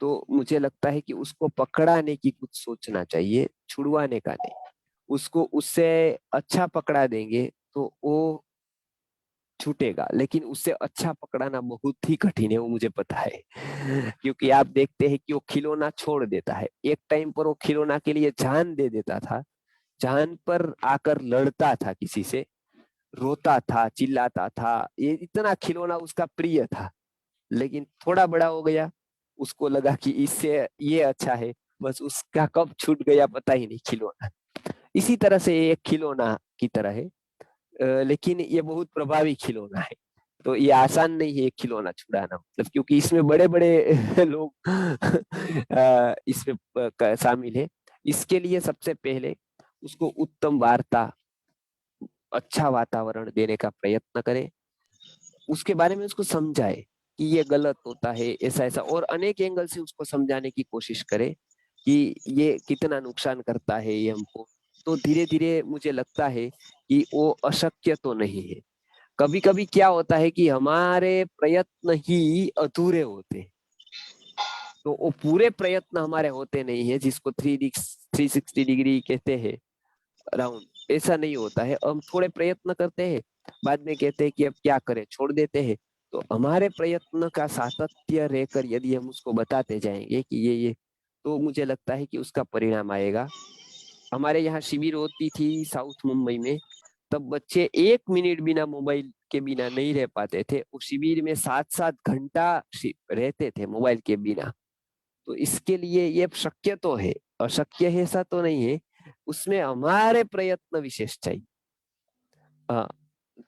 तो मुझे लगता है कि उसको पकड़ाने की कुछ सोचना चाहिए, छुड़वाने का नहीं। उसको उससे अच्छा पकड़ा देंगे तो वो छूटेगा, लेकिन उससे अच्छा पकड़ाना बहुत ही कठिन है, वो मुझे पता है। क्योंकि आप देखते हैं कि वो खिलौना छोड़ देता है, एक टाइम पर वो खिलौना के लिए जान दे देता था, जान पर आकर लड़ता था किसी से, रोता था, चिल्लाता था, ये इतना खिलौना उसका प्रिय था। लेकिन थोड़ा बड़ा हो गया, उसको लगा कि इससे ये अच्छा है, बस उसका कब छूट गया पता ही नहीं खिलौना। इसी तरह से ये एक खिलौना की तरह है, लेकिन ये बहुत प्रभावी खिलौना है। तो ये आसान नहीं है खिलौना छुड़ाना, मतलब क्योंकि इसमें बड़े बड़े लोग इसमें शामिल है। इसके लिए सबसे पहले उसको उत्तम वार्ता, अच्छा वातावरण देने का प्रयत्न करें, उसके बारे में उसको समझाए कि ये गलत होता है, ऐसा ऐसा, और अनेक एंगल से उसको समझाने की कोशिश करे कि ये कितना नुकसान करता है ये हमको। तो धीरे धीरे मुझे लगता है कि वो अशक्य तो नहीं है। कभी कभी क्या होता है कि हमारे प्रयत्न ही अधूरे होते हैं, तो वो पूरे प्रयत्न हमारे होते नहीं है, जिसको 360 डिग्री कहते हैं, राउंड ऐसा नहीं होता है। हम थोड़े प्रयत्न करते हैं, बाद में कहते हैं कि अब क्या करें, छोड़ देते हैं। तो हमारे प्रयत्न का सातत्य रहकर यदि हम उसको बताते जाएंगे कि ये, तो मुझे लगता है कि उसका परिणाम आएगा। हमारे यहाँ शिविर होती थी साउथ मुंबई में, तब बच्चे 1 मिनट बिना मोबाइल के बिना नहीं रह पाते थे। उस शिविर में 7-7 घंटा रहते थे मोबाइल के बिना। तो इसके लिए ये शक्य तो है, अशक्य है ऐसा तो नहीं है, उसमें हमारे प्रयत्न विशेष चाहिए। हाँ,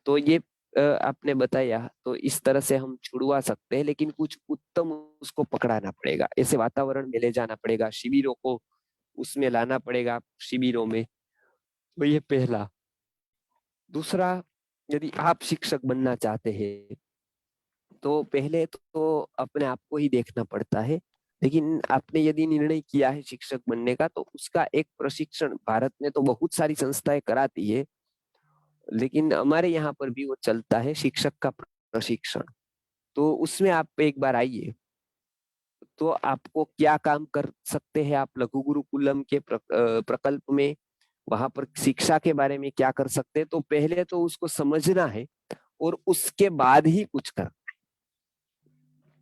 तो ये आपने बताया, तो इस तरह से हम छुड़वा सकते हैं, लेकिन कुछ उत्तम उसको पकड़ाना पड़ेगा, ऐसे वातावरण में ले जाना पड़ेगा, शिविरों को उसमें लाना पड़ेगा शिविरों में। तो ये पहला। दूसरा, यदि आप शिक्षक बनना चाहते हैं तो पहले तो अपने आप को ही देखना पड़ता है। लेकिन आपने यदि निर्णय किया है शिक्षक बनने का, तो उसका एक प्रशिक्षण, भारत में तो बहुत सारी संस्थाएं कराती है, लेकिन हमारे यहाँ पर भी वो चलता है, शिक्षक का प्रशिक्षण। तो उसमें आप एक बार आइए, तो आपको क्या काम कर सकते हैं आप लघु गुरुकुलम के प्रकल्प में, वहां पर शिक्षा के बारे में क्या कर सकते हैं, तो पहले तो उसको समझना है और उसके बाद ही कुछ करना है।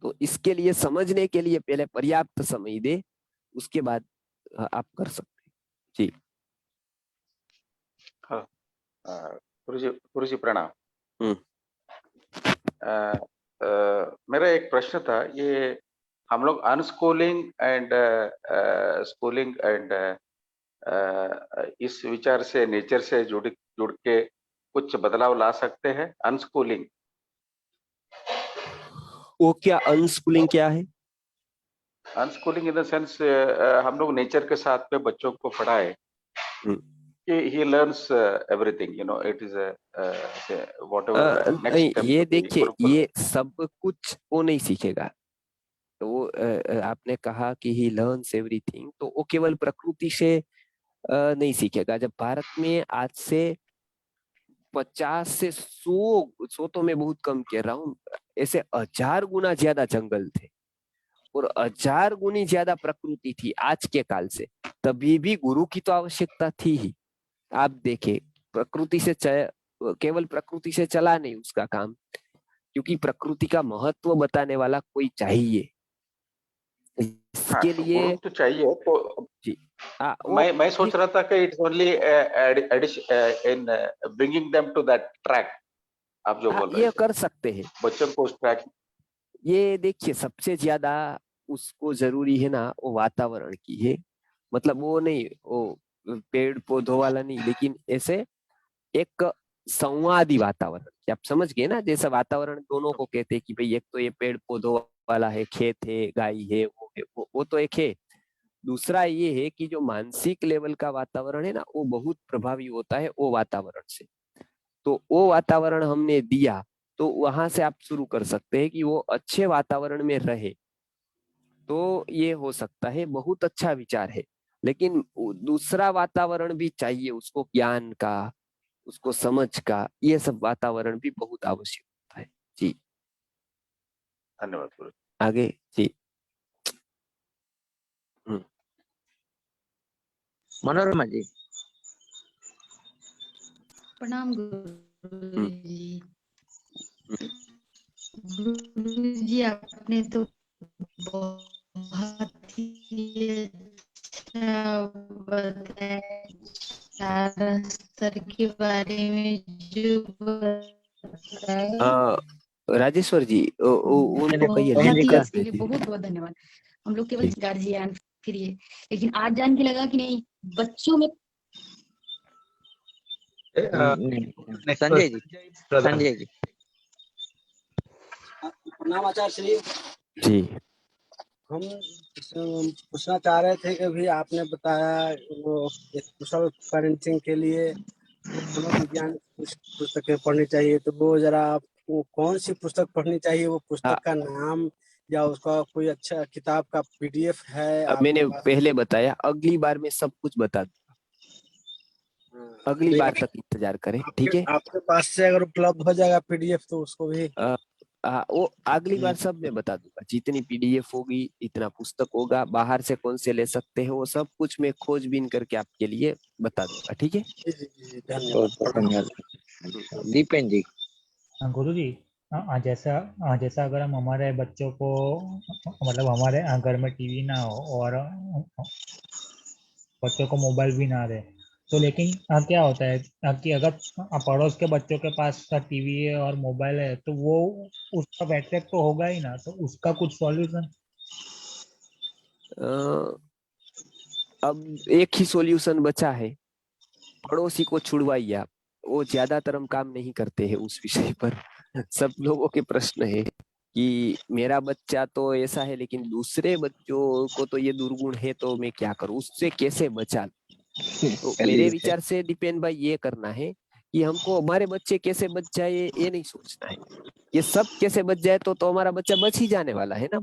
तो इसके लिए समझने के लिए पहले पर्याप्त समय दे, उसके बाद आप कर सकते हैं। जी हाँ, गुरुजी प्रणाम। हम्म। मेरा एक प्रश्न था, ये हम लोग अनस्कूलिंग एंड स्कूलिंग एंड इस विचार से, नेचर से जुड़ के कुछ बदलाव ला सकते हैं। अनस्कूलिंग, वो क्या अनस्कूलिंग क्या है? अनस्कूलिंग इन द सेंस हम लोग नेचर के साथ में बच्चों को पढ़ाए कि he learns everything, you know, it is whatever next नहीं, step ये to be देखिए, fruitful. ये सब कुछ वो नहीं सीखेगा। तो वो आपने कहा कि ही लर्न्स एवरीथिंग, तो वो केवल प्रकृति से नहीं सीखेगा। जब भारत में आज से 50 से 100 तो मैं बहुत कम कह रहा हूँ, ऐसे 1000 गुना ज्यादा जंगल थे और 1000 गुनी ज्यादा प्रकृति थी आज के काल से, तभी भी गुरु की तो आवश्यकता थी ही। आप देखें, प्रकृति से केवल प्रकृति से चला नहीं उसका काम, क्योंकि प्रकृति का महत्व बताने वाला कोई चाहिए। हाँ, इसके तो लिए गुरु तो चाहिए। तो जी, मैं सोच रहा था कि it's only in bringing them to that track, आप जो बोल रहे ये थे, कर सकते हैं। बच्चों को उस ट्रैक। ये देखिए, सबसे ज्यादा उसको जरूरी है ना, वो वातावरण की है। मतलब वो नहीं, वो पेड़ पौधों वाला नहीं, लेकिन ऐसे एक संवादी वातावरण, कि आप समझ गए ना, जैसा वातावरण दोनों को कहते हैं कि भाई एक तो ये पेड़ पौधों वाला है, खेत है, गाय है, वो है, वो तो एक है। दूसरा ये है कि जो मानसिक लेवल का वातावरण है ना, वो बहुत प्रभावी होता है वो वातावरण से। तो वो वातावरण हमने दिया, तो वहां से आप शुरू कर सकते हैं कि वो अच्छे वातावरण में रहे। तो ये हो सकता है, बहुत अच्छा विचार है। लेकिन दूसरा वातावरण भी चाहिए उसको, ज्ञान का, उसको समझ का, ये सब वातावरण भी बहुत आवश्यक होता है। जी, धन्यवाद गुरु। आगे जी। मनोरमा जी। प्रणाम गुरुजी। गुरुजी, आपने तो बहुत ही अच्छा बताया सारा स्तर के बारे में जो बताया। राजेश्वर जी, उनको कहिए बहुत लिंक ही कर इसके लिए देते। बहुत बहुत धन्यवाद। हम लोग केवल जी। गार्जियन फिर ये, लेकिन आज जान के लगा कि नहीं, बच्चों में संजय जी, संजय जी। प्रणाम आचार्य श्री जी। हम पूछना चाह रहे थे कि अभी आपने बताया वो एक कुशल पेरेंटिंग के लिए मनोविज्ञान पुस्तकें पढ़नी चाहिए, तो वो जरा आपको कौन सी पुस्तक पढ़नी चाहिए, वो पुस्तक का नाम या उसका कोई अच्छा किताब का पीडीएफ है आपके मैंने पास? पहले बताया, अगली बार में सब कुछ बता दूं, अगली बार तक इंतजार करें, ठीक है? आपके पास से अगर उपलब्ध हो जाएगा पीडीएफ तो उसको भी वो अगली बार हम्म, सब मैं बता दूंगा, जितनी पीडीएफ होगी, इतना पुस्तक होगा, बाहर से कौन से ले सकते हैं, वो सब कुछ मैं खोजबीन करके आपके लिए बता दूंगा, ठीक है। जी जी जी, धन्यवाद बहुत बहुत प्रणाम। धन्यवाद। दीपेन जी। हाँ गुरु जी। जैसा जैसा अगर हम हमारे बच्चों को मतलब हमारे घर में टीवी ना हो और बच्चों को मोबाइल भी ना दे, तो लेकिन क्या होता है कि अगर पड़ोस के बच्चों के पास टीवी है और मोबाइल है तो वो उसका अट्रैक्ट तो होगा ही ना, तो उसका कुछ सॉल्यूशन। अब एक ही सॉल्यूशन बचा है, पड़ोसी को छुड़वाइए आप। वो ज्यादातर हम काम नहीं करते हैं उस विषय पर। सब लोगों के प्रश्न है कि मेरा बच्चा तो ऐसा है, लेकिन दूसरे बच्चों को तो ये दुर्गुण है, तो मैं क्या करूं, उससे कैसे बचा लूं? तो मेरे चलिए विचार से दीपेन भाई ये करना है कि हमको हमारे बच्चे कैसे बच जाए ये नहीं सोचना है, ये सब कैसे बच जाए तो हमारा बच्चा बच ही जाने वाला है ना।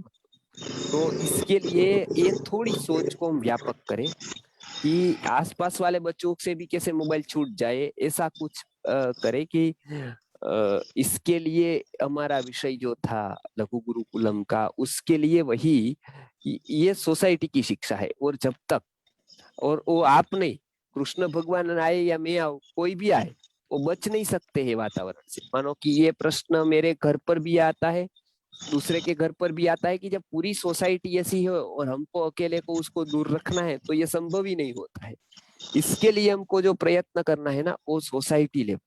तो इसके लिए ये थोड़ी सोच को हम व्यापक करें कि आसपास वाले बच्चों से भी कैसे मोबाइल छूट जाए, ऐसा कुछ करे कि इसके लिए हमारा विषय जो था लघु गुरुकुलम का, उसके लिए वही ये सोसाइटी की शिक्षा है। और जब तक, और वो आप नहीं, कृष्ण भगवान आए या मैं आऊं, कोई भी आए, वो बच नहीं सकते हैं वातावरण से। मानो कि ये प्रश्न मेरे घर पर भी आता है, दूसरे के घर पर भी आता है कि जब पूरी सोसाइटी ऐसी है और हमको अकेले को उसको दूर रखना है, तो ये संभव ही नहीं होता है। इसके लिए हमको जो प्रयत्न करना है ना, वो सोसाइटी लेवल,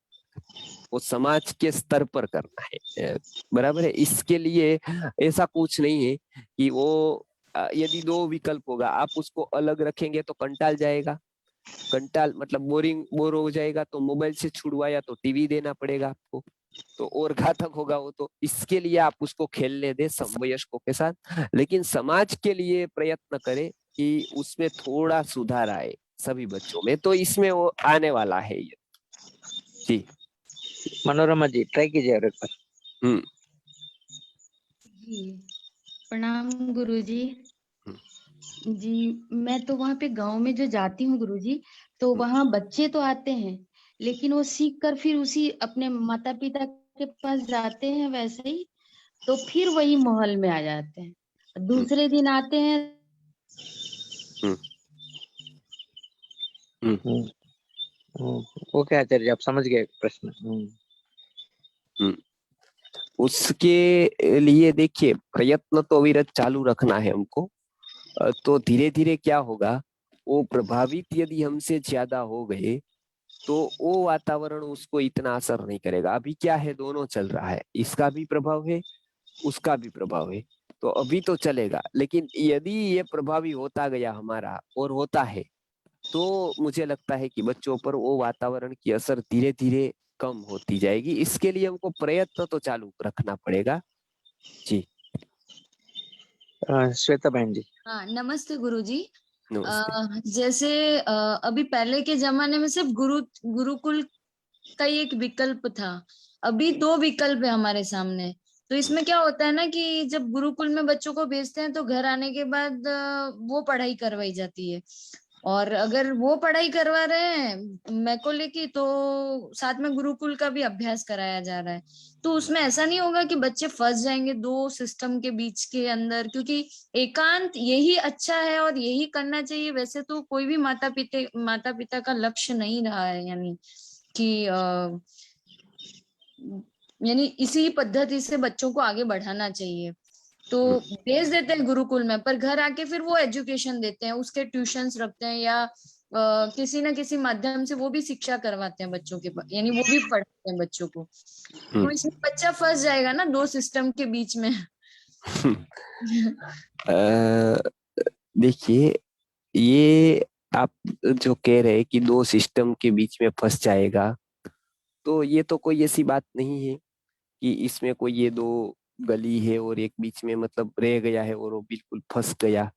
वो समाज के स्तर पर करना है। बराबर है। इसके लिए ऐसा कुछ नहीं है कि वो यदि दो विकल्प होगा, आप उसको अलग रखेंगे तो कंटाल जाएगा, कंटाल मतलब बोर हो जाएगा, तो मोबाइल से छुड़वाया तो टीवी देना पड़ेगा आपको, तो और घातक होगा वो। तो इसके लिए आप उसको खेलने दें समवयस्कों के साथ, लेकिन समाज के लिए प्रयत्न करें कि उसमें थोड़ा सुधार आए सभी बच्चों में, तो इसमें वो आने वाला है ये। जी मनोरमा जी ट्राई कीजिए और एक बार। जी प्रणाम गुरुजी। जी मैं तो वहां पे गांव में जो जाती हूँ गुरुजी, तो वहां बच्चे तो आते हैं, लेकिन वो सीख कर फिर उसी अपने माता पिता के पास जाते हैं वैसे ही, तो फिर वही माहौल में आ जाते हैं। दूसरे दिन आते हैं। ओके आचार्य जी, आप समझ गए प्रश्न। उसके लिए देखिए प्रयत्न तो अविरत चालू रखना है हमको। तो धीरे धीरे क्या होगा, वो प्रभावित यदि हमसे ज्यादा हो गए तो वो वातावरण उसको इतना असर नहीं करेगा। अभी क्या है, दोनों चल रहा है, इसका भी प्रभाव है, उसका भी प्रभाव है, तो अभी तो चलेगा। लेकिन यदि ये प्रभावी होता गया हमारा और होता है, तो मुझे लगता है कि बच्चों पर वो वातावरण की असर धीरे धीरे कम होती जाएगी। इसके लिए हमको प्रयत्न तो चालू रखना पड़ेगा। जी श्वेता बहन जी। हाँ नमस्ते गुरुजी। नमस्ते। जैसे अभी पहले के जमाने में सिर्फ गुरुकुल का ही एक विकल्प था, अभी दो विकल्प है हमारे सामने। तो इसमें क्या होता है ना कि जब गुरुकुल में बच्चों को भेजते हैं तो घर आने के बाद वो पढ़ाई करवाई जाती है, और अगर वो पढ़ाई करवा रहे हैं मैं को लेके, तो साथ में गुरुकुल का भी अभ्यास कराया जा रहा है। तो उसमें ऐसा नहीं होगा कि बच्चे फंस जाएंगे दो सिस्टम के बीच के अंदर, क्योंकि एकांत यही अच्छा है और यही करना चाहिए। वैसे तो कोई भी माता पिता का लक्ष्य नहीं रहा है, यानी कि यानी इसी पद्धति से बच्चों को आगे बढ़ाना चाहिए। तो भेज देते हैं गुरुकुल में, पर घर आके फिर वो एजुकेशन देते हैं, उसके ट्यूशंस रखते हैं, या किसी ना किसी माध्यम से वो भी शिक्षा करवाते हैं बच्चों के, यानी वो भी पढ़ाते हैं बच्चों को। तो इसमें बच्चा फंस जाएगा ना दो सिस्टम के बीच में। देखिए, ये आप जो कह रहे हैं कि दो सिस्टम के बीच में फंस जाएगा, तो ये तो कोई ऐसी बात नहीं है कि इसमें कोई ये दो गली है और एक बीच में मतलब रह गया है और वो बिल्कुल फंस गया,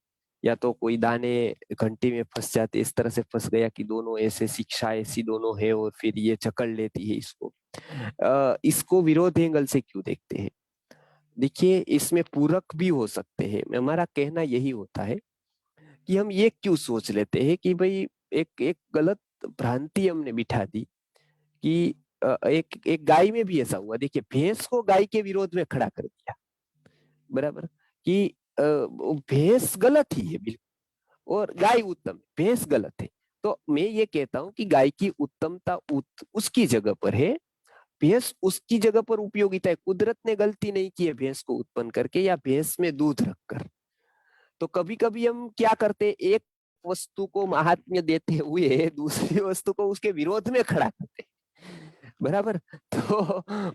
या तो कोई दाने घंटे में फंस जाते, इस तरह से फंस गया कि दोनों ऐसे शिक्षा ऐसी दोनों है और फिर ये जकड़ लेती है इसको। इसको विरोध एंगल से क्यों देखते हैं? देखिए, इसमें पूरक भी हो सकते हैं। हमारा कहना यही होता है कि हम ये क्यों सोच लेते हैं कि भाई एक एक गलत भ्रांति हमने बिठा दी कि एक गाय में भी ऐसा हुआ। देखिए, भैंस को गाय के विरोध में खड़ा कर दिया, बराबर, कि भैंस गलत ही है बिल्कुल और गाय उत्तम, भैंस गलत है। तो मैं ये कहता हूं कि गाय की उत्तमता उसकी जगह पर है, भैंस उसकी जगह पर उपयोगिता है। कुदरत ने गलती नहीं की है भैंस को उत्पन्न करके या भैंस में दूध रखकर। तो कभी कभी हम क्या करते हैं, एक वस्तु को महात्म्य देते हुए दूसरी वस्तु को उसके विरोध में खड़ा करते हैं, बराबर। तो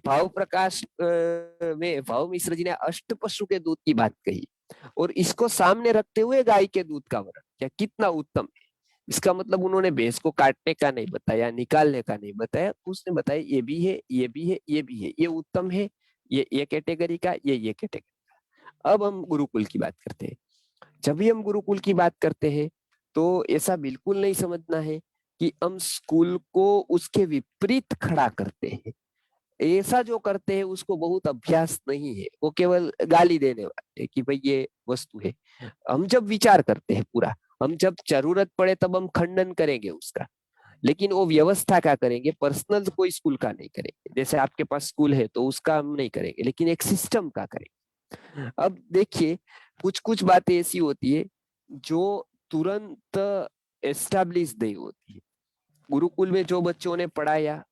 भाव प्रकाश में भाव मिश्र जी ने अष्ट पशु के दूध की बात कही और इसको सामने रखते हुए गाय के दूध का वर्णन क्या कितना उत्तम है। इसका मतलब उन्होंने भैंस को काटने का नहीं बताया, निकालने का नहीं बताया, उसने बताया ये भी है, ये भी है, ये भी है, ये उत्तम है, ये कैटेगरी का, ये कैटेगरी का। अब हम गुरुकुल की बात करते हैं। जब भी हम गुरुकुल की बात करते हैं तो ऐसा बिल्कुल नहीं समझना है कि हम स्कूल को उसके विपरीत खड़ा करते हैं। ऐसा जो करते हैं उसको बहुत अभ्यास नहीं है, वो केवल गाली देने वाले कि भाई ये वस्तु है। हम जब विचार करते हैं पूरा, हम जब जरूरत पड़े तब हम खंडन करेंगे उसका, लेकिन वो व्यवस्था का करेंगे, पर्सनल कोई स्कूल का नहीं करेंगे। जैसे आपके पास स्कूल है तो उसका हम नहीं करेंगे, लेकिन एक सिस्टम का करेंगे। अब देखिए, कुछ कुछ बातें ऐसी होती है जो तुरंत एस्टैब्लिश नहीं होती है। गुरुकुल में जो बच्चों ने पढ़ाया,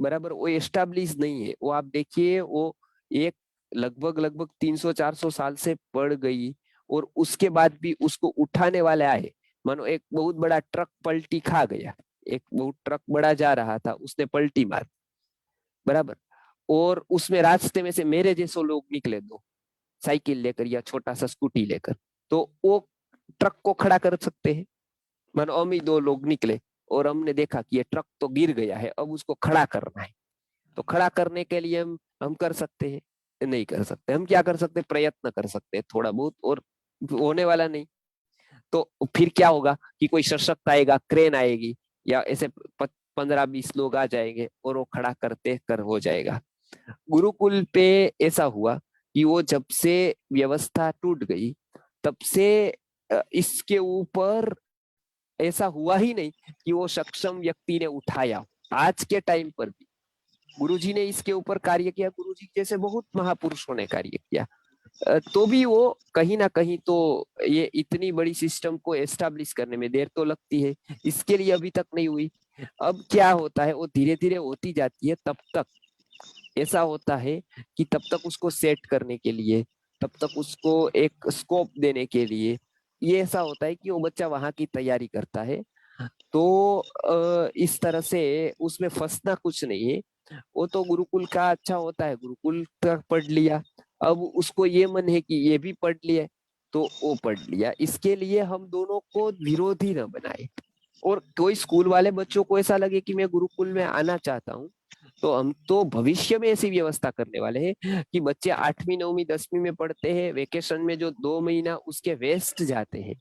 बराबर, वो एस्टैब्लिश नहीं है। वो आप देखिए, वो एक लगभग 300-400 साल से पढ़ गई और उसके बाद भी उसको उठाने वाले आए। मानो एक बहुत बड़ा ट्रक पलटी खा गया, एक बहुत ट्रक बड़ा जा रहा था, उसने पलटी मार, बराबर, और उसमें रास्ते में से मेरे जैसे लोग निकले, दो साइकिल लेकर या छोटा सा स्कूटी लेकर, तो वो ट्रक को खड़ा कर सकते हैं। मानो हम ही दो लोग निकले और हमने देखा कि ये ट्रक तो गिर गया है, अब उसको खड़ा करना है। तो खड़ा करने के लिए हम कर सकते हैं? नहीं कर सकते। हम क्या कर सकते हैं? प्रयत्न कर सकते हैं थोड़ा बहुत, और होने वाला नहीं। तो फिर क्या होगा कि कोई सशक्त आएगा, क्रेन आएगी या ऐसे 15-20 लोग आ जाएंगे और वो खड़ा करते कर हो जाएगा। गुरुकुल पे ऐसा हुआ कि वो जब से व्यवस्था टूट गई तब से इसके ऊपर ऐसा हुआ ही नहीं कि वो सक्षम व्यक्ति ने उठाया। आज के टाइम पर भी गुरुजी ने इसके ऊपर कार्य किया, गुरुजी जैसे बहुत महापुरुषों ने कार्य किया, तो भी वो कहीं ना कहीं तो ये इतनी बड़ी सिस्टम को एस्टैब्लिश करने में देर तो लगती है, इसके लिए अभी तक नहीं हुई। अब क्या होता है, वो धीरे धीरे होती जाती है। तब तक ऐसा होता है कि तब तक उसको सेट करने के लिए, तब तक उसको एक स्कोप देने के लिए, ये ऐसा होता है कि वो बच्चा वहां की तैयारी करता है। तो इस तरह से उसमें फंसना कुछ नहीं है। वो तो गुरुकुल का अच्छा होता है, गुरुकुल तक पढ़ लिया, अब उसको ये मन है कि ये भी पढ़ लिया तो वो पढ़ लिया। इसके लिए हम दोनों को विरोधी न बनाए। और कोई स्कूल वाले बच्चों को ऐसा लगे कि मैं गुरुकुल में आना चाहता हूँ, तो हम तो भविष्य में ऐसी व्यवस्था करने वाले हैं कि बच्चे 8वीं 9वीं 10वीं में पढ़ते हैं, वेकेशन में जो 2 महीना उसके वेस्ट जाते हैं,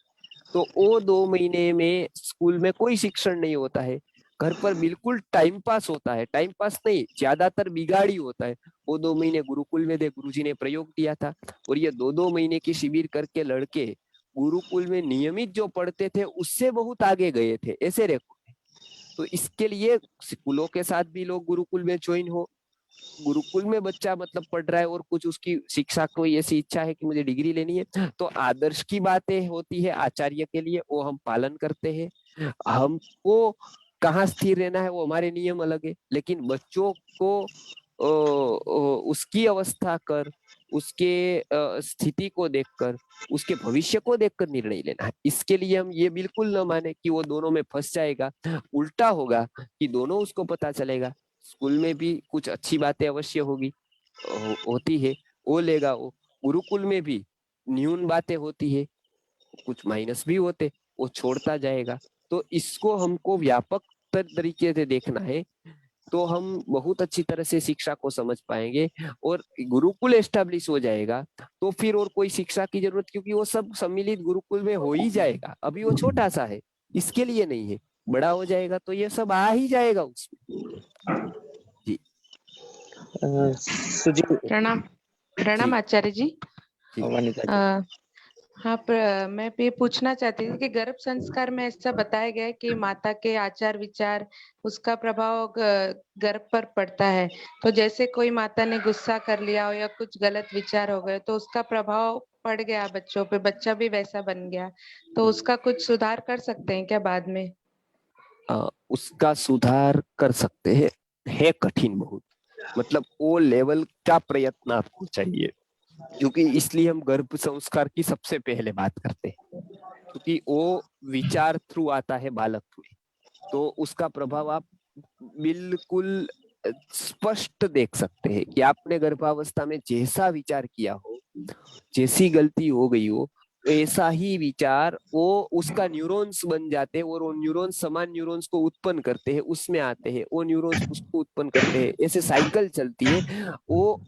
तो वो 2 महीने में स्कूल में कोई शिक्षण नहीं होता है, घर पर बिल्कुल टाइम पास होता है। टाइम पास नहीं, ज्यादातर बिगाड़ी होता है। वो 2 महीने गुरुकुल में थे, गुरुजी ने प्रयोग दिया था, और ये 2-2 महीने की शिविर करके लड़के गुरुकुल में नियमित जो पढ़ते थे उससे बहुत आगे गए थे, ऐसे रेकॉर्ड। तो इसके लिए स्कूलों के साथ भी लोग गुरुकुल में ज्वाइन हो। गुरुकुल में बच्चा मतलब पढ़ रहा है और कुछ उसकी शिक्षा को ऐसी इच्छा है कि मुझे डिग्री लेनी है, तो आदर्श की बातें होती है आचार्य के लिए, वो हम पालन करते हैं। हमको कहाँ स्थिर रहना है वो हमारे नियम अलग है, लेकिन बच्चों को उसकी अवस्था कर, उसके स्थिति को देखकर, उसके भविष्य को देखकर निर्णय लेना है। इसके लिए हम ये बिल्कुल न माने कि वो दोनों में फंस जाएगा। उल्टा होगा कि दोनों उसको पता चलेगा, स्कूल में भी कुछ अच्छी बातें अवश्य होगी, होती है, वो लेगा। वो गुरुकुल में भी न्यून बातें होती है, कुछ माइनस भी होते, वो छोड़ता जाएगा। तो इसको हमको व्यापक तरीके से देखना है, तो हम बहुत अच्छी तरह से शिक्षा को समझ पाएंगे और गुरुकुल एस्टैब्लिश हो जाएगा तो फिर और कोई शिक्षा की जरूरत, क्योंकि वो सब सम्मिलित गुरुकुल में हो ही जाएगा। अभी वो छोटा सा है, इसके लिए नहीं है, बड़ा हो जाएगा तो ये सब आ ही जाएगा उसमें। जी सुजीत, प्रणाम प्रणाम जी आचार्य जी। जी वनिता जी। हाँ, पर मैं ये पूछना चाहती थी कि गर्भ संस्कार में ऐसा बताया गया है कि माता के आचार विचार उसका प्रभाव गर्भ पर पड़ता है। तो जैसे कोई माता ने गुस्सा कर लिया हो या कुछ गलत विचार हो गए तो उसका प्रभाव पड़ गया बच्चों पे, बच्चा भी वैसा बन गया, तो उसका कुछ सुधार कर सकते हैं क्या बाद में? उसका सुधार कर सकते हैं, है कठिन बहुत, मतलब वो लेवल का प्रयत्न आपको चाहिए, क्योंकि इसलिए हम गर्भ संस्कार की सबसे पहले बात करते हैं, क्योंकि वो विचार थ्रू आता है बालक में, तो उसका प्रभाव आप बिल्कुल स्पष्ट देख सकते हैं कि आपने गर्भावस्था में जैसा विचार किया हो, जैसी गलती हो गई हो, ऐसा ही विचार वो उसका न्यूरॉन्स बन जाते हैं और वो न्यूरॉन्स समान न्यूरॉन्स को उत्पन्न करते हैं, उसमें आते हैं, वो न्यूरॉन्स उसको उत्पन्न करते हैं, ऐसे साइकिल चलती है, वो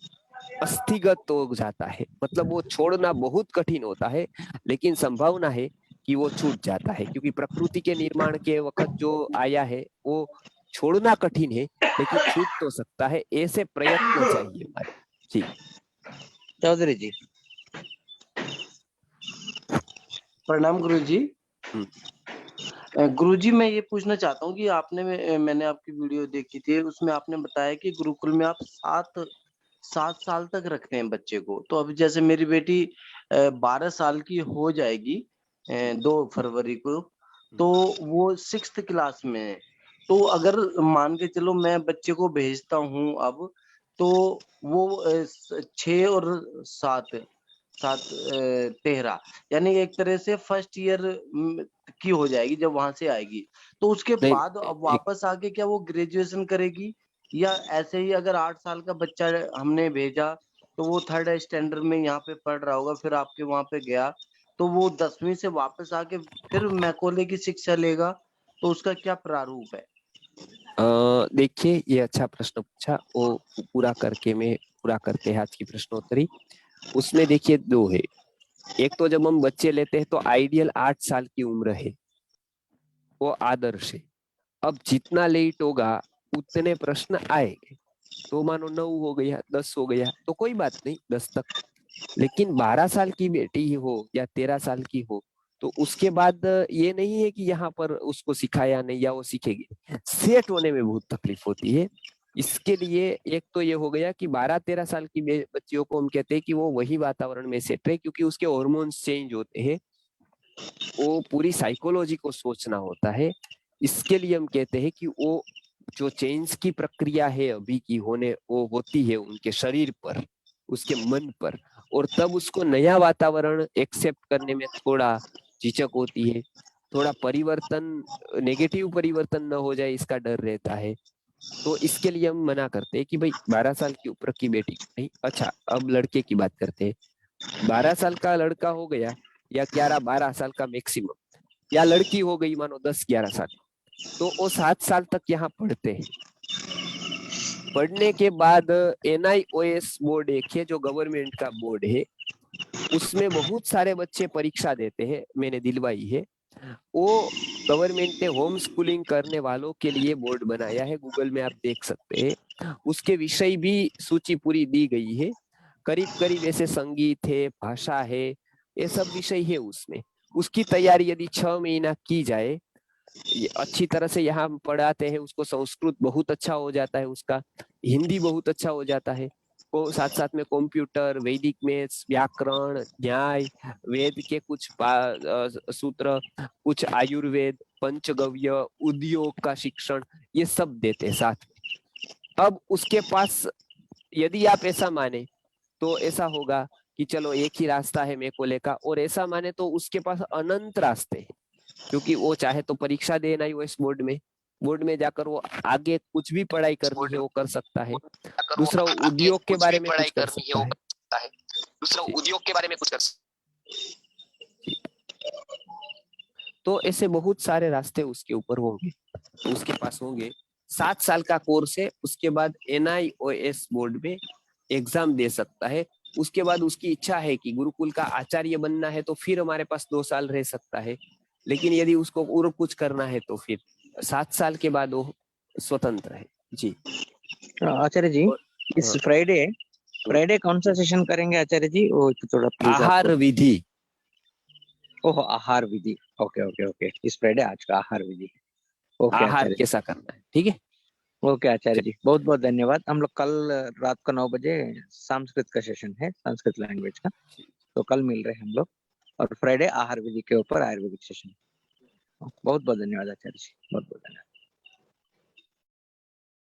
अस्थिगत हो जाता है, मतलब वो छोड़ना बहुत कठिन होता है, लेकिन संभावना है कि वो छूट जाता है, क्योंकि प्रकृति के निर्माण के वक्त जो आया है वो छोड़ना कठिन है, लेकिन छूट तो सकता है, ऐसे प्रयत्न चाहिए हमारे। जी चौधरी जी। प्रणाम गुरुजी। गुरुजी, मैं ये पूछना चाहता हूँ कि मैंने आपकी वीडियो देखी थी, उसमें आपने बताया कि गुरुकुल में आप 7 साल तक रखते हैं बच्चे को। तो अभी जैसे मेरी बेटी 12 साल की हो जाएगी 2 फरवरी को, तो वो 6th क्लास में है। तो अगर मान के चलो मैं बच्चे को भेजता हूँ अब, तो वो 6 और 7 13, यानी एक तरह से फर्स्ट ईयर की हो जाएगी जब वहां से आएगी। तो उसके बाद अब वापस आके क्या वो ग्रेजुएशन करेगी, या ऐसे ही अगर 8 साल का बच्चा हमने भेजा तो वो 3rd स्टैंडर्ड में यहाँ पे पढ़ रहा होगा, फिर आपके वहां पे गया तो वो 10वीं से वापस आके फिर मैकोले की शिक्षा लेगा, तो उसका क्या प्रारूप है? देखिए, ये अच्छा प्रश्न पूछा, वो पूरा करते हैं आज की प्रश्नोत्तरी। उसमें देखिए 2 है, एक तो जब हम बच्चे लेते हैं तो आइडियल 8 साल की उम्र है, वो आदर्श है। अब जितना लेट होगा उतने प्रश्न आएंगे, तो मानो 9 हो गया, 10 हो गया, तो कोई बात नहीं 10 तक, लेकिन 12 साल की बेटी हो या 13 साल की हो, तो उसके बाद ये नहीं है कि यहाँ पर उसको सिखाया नहीं या वो सीखेगी, सेट होने में बहुत तकलीफ होती है। इसके लिए एक तो ये हो गया कि 12-13 साल की बच्चियों को हम कहते हैं कि वो वही वातावरण में सेट रहे, क्योंकि उसके हार्मोन्स चेंज होते हैं, वो पूरी साइकोलॉजी को सोचना होता है। इसके लिए हम कहते हैं कि वो जो चेंज की प्रक्रिया है अभी की वो होती है उनके शरीर पर, उसके मन पर, और तब उसको नया वातावरण एक्सेप्ट करने में थोड़ा झिझक होती है, थोड़ा परिवर्तन, नेगेटिव परिवर्तन न हो जाए इसका डर रहता है। तो इसके लिए हम मना करते हैं कि भाई 12 साल की ऊपर की बेटी नहीं। अच्छा, अब लड़के की बात करते हैं। 12 साल का लड़का हो गया या 11-12 साल का मैक्सिमम, या लड़की हो गई मानो 10-11 साल, तो वो 7 साल तक यहाँ पढ़ते हैं। पढ़ने के बाद NIOS बोर्ड एक है जो गवर्नमेंट का बोर्ड है, उसमें बहुत सारे बच्चे परीक्षा देते हैं, मैंने दिलवाई है। वो गवर्नमेंट ने होम स्कूलिंग करने वालों के लिए बोर्ड बनाया है, गूगल में आप देख सकते हैं। उसके विषय भी सूची पूरी दी गई है, करीब करीब ऐसे संगीत है, भाषा है, ये सब विषय है उसमें। उसकी तैयारी यदि 6 महीना की जाए अच्छी तरह से, यहाँ हम पढ़ाते हैं उसको, संस्कृत बहुत अच्छा हो जाता है उसका, हिंदी बहुत अच्छा हो जाता है, को साथ साथ में कंप्यूटर, वैदिक मैथ्स, व्याकरण, न्याय, वेद के कुछ सूत्र, कुछ आयुर्वेद, पंचगव्य, उद्योग का शिक्षण, ये सब देते हैं साथ में। अब उसके पास यदि आप ऐसा माने तो ऐसा होगा कि चलो एक ही रास्ता है मैकोले का, और ऐसा माने तो उसके पास अनंत रास्ते हैं, क्योंकि वो चाहे तो परीक्षा देना यूएस बोर्ड में जाकर वो आगे कुछ भी पढ़ाई करनी है वो कर सकता है। दूसरा, उद्योग के बारे में कुछ कर सकता है। तो ऐसे बहुत सारे रास्ते उसके ऊपर होंगे, उसके पास होंगे। 7 साल का कोर्स है, उसके बाद NIOS बोर्ड में एग्जाम दे सकता है। उसके बाद उसकी इच्छा है कि गुरुकुल का आचार्य बनना है तो फिर हमारे पास 2 साल रह सकता है, लेकिन यदि उसको और कुछ करना है तो फिर 7 साल के बाद वो स्वतंत्र है। जी आचार्य जी, इस फ्राइडे कौन सा सेशन करेंगे आचार्य जी? वो थोड़ा प्लीज आहार विधि। ओह, आहार विधि। ओके ओके ओके, इस फ्राइडे आज का आहार विधि। ओके आहार आचार्य जी। कैसा करना है, ठीक है। ओके आचार्य जी, बहुत बहुत धन्यवाद। हम लोग कल रात को 9 बजे संस्कृत का सेशन है, संस्कृत लैंग्वेज का, तो कल मिल रहे हैं हम लोग, और फ्राइडे आहार विधि के ऊपर आयुर्वेदिक सेशन। बहुत बहुत धन्यवाद आचार्य जी, बहुत बहुत धन्यवाद।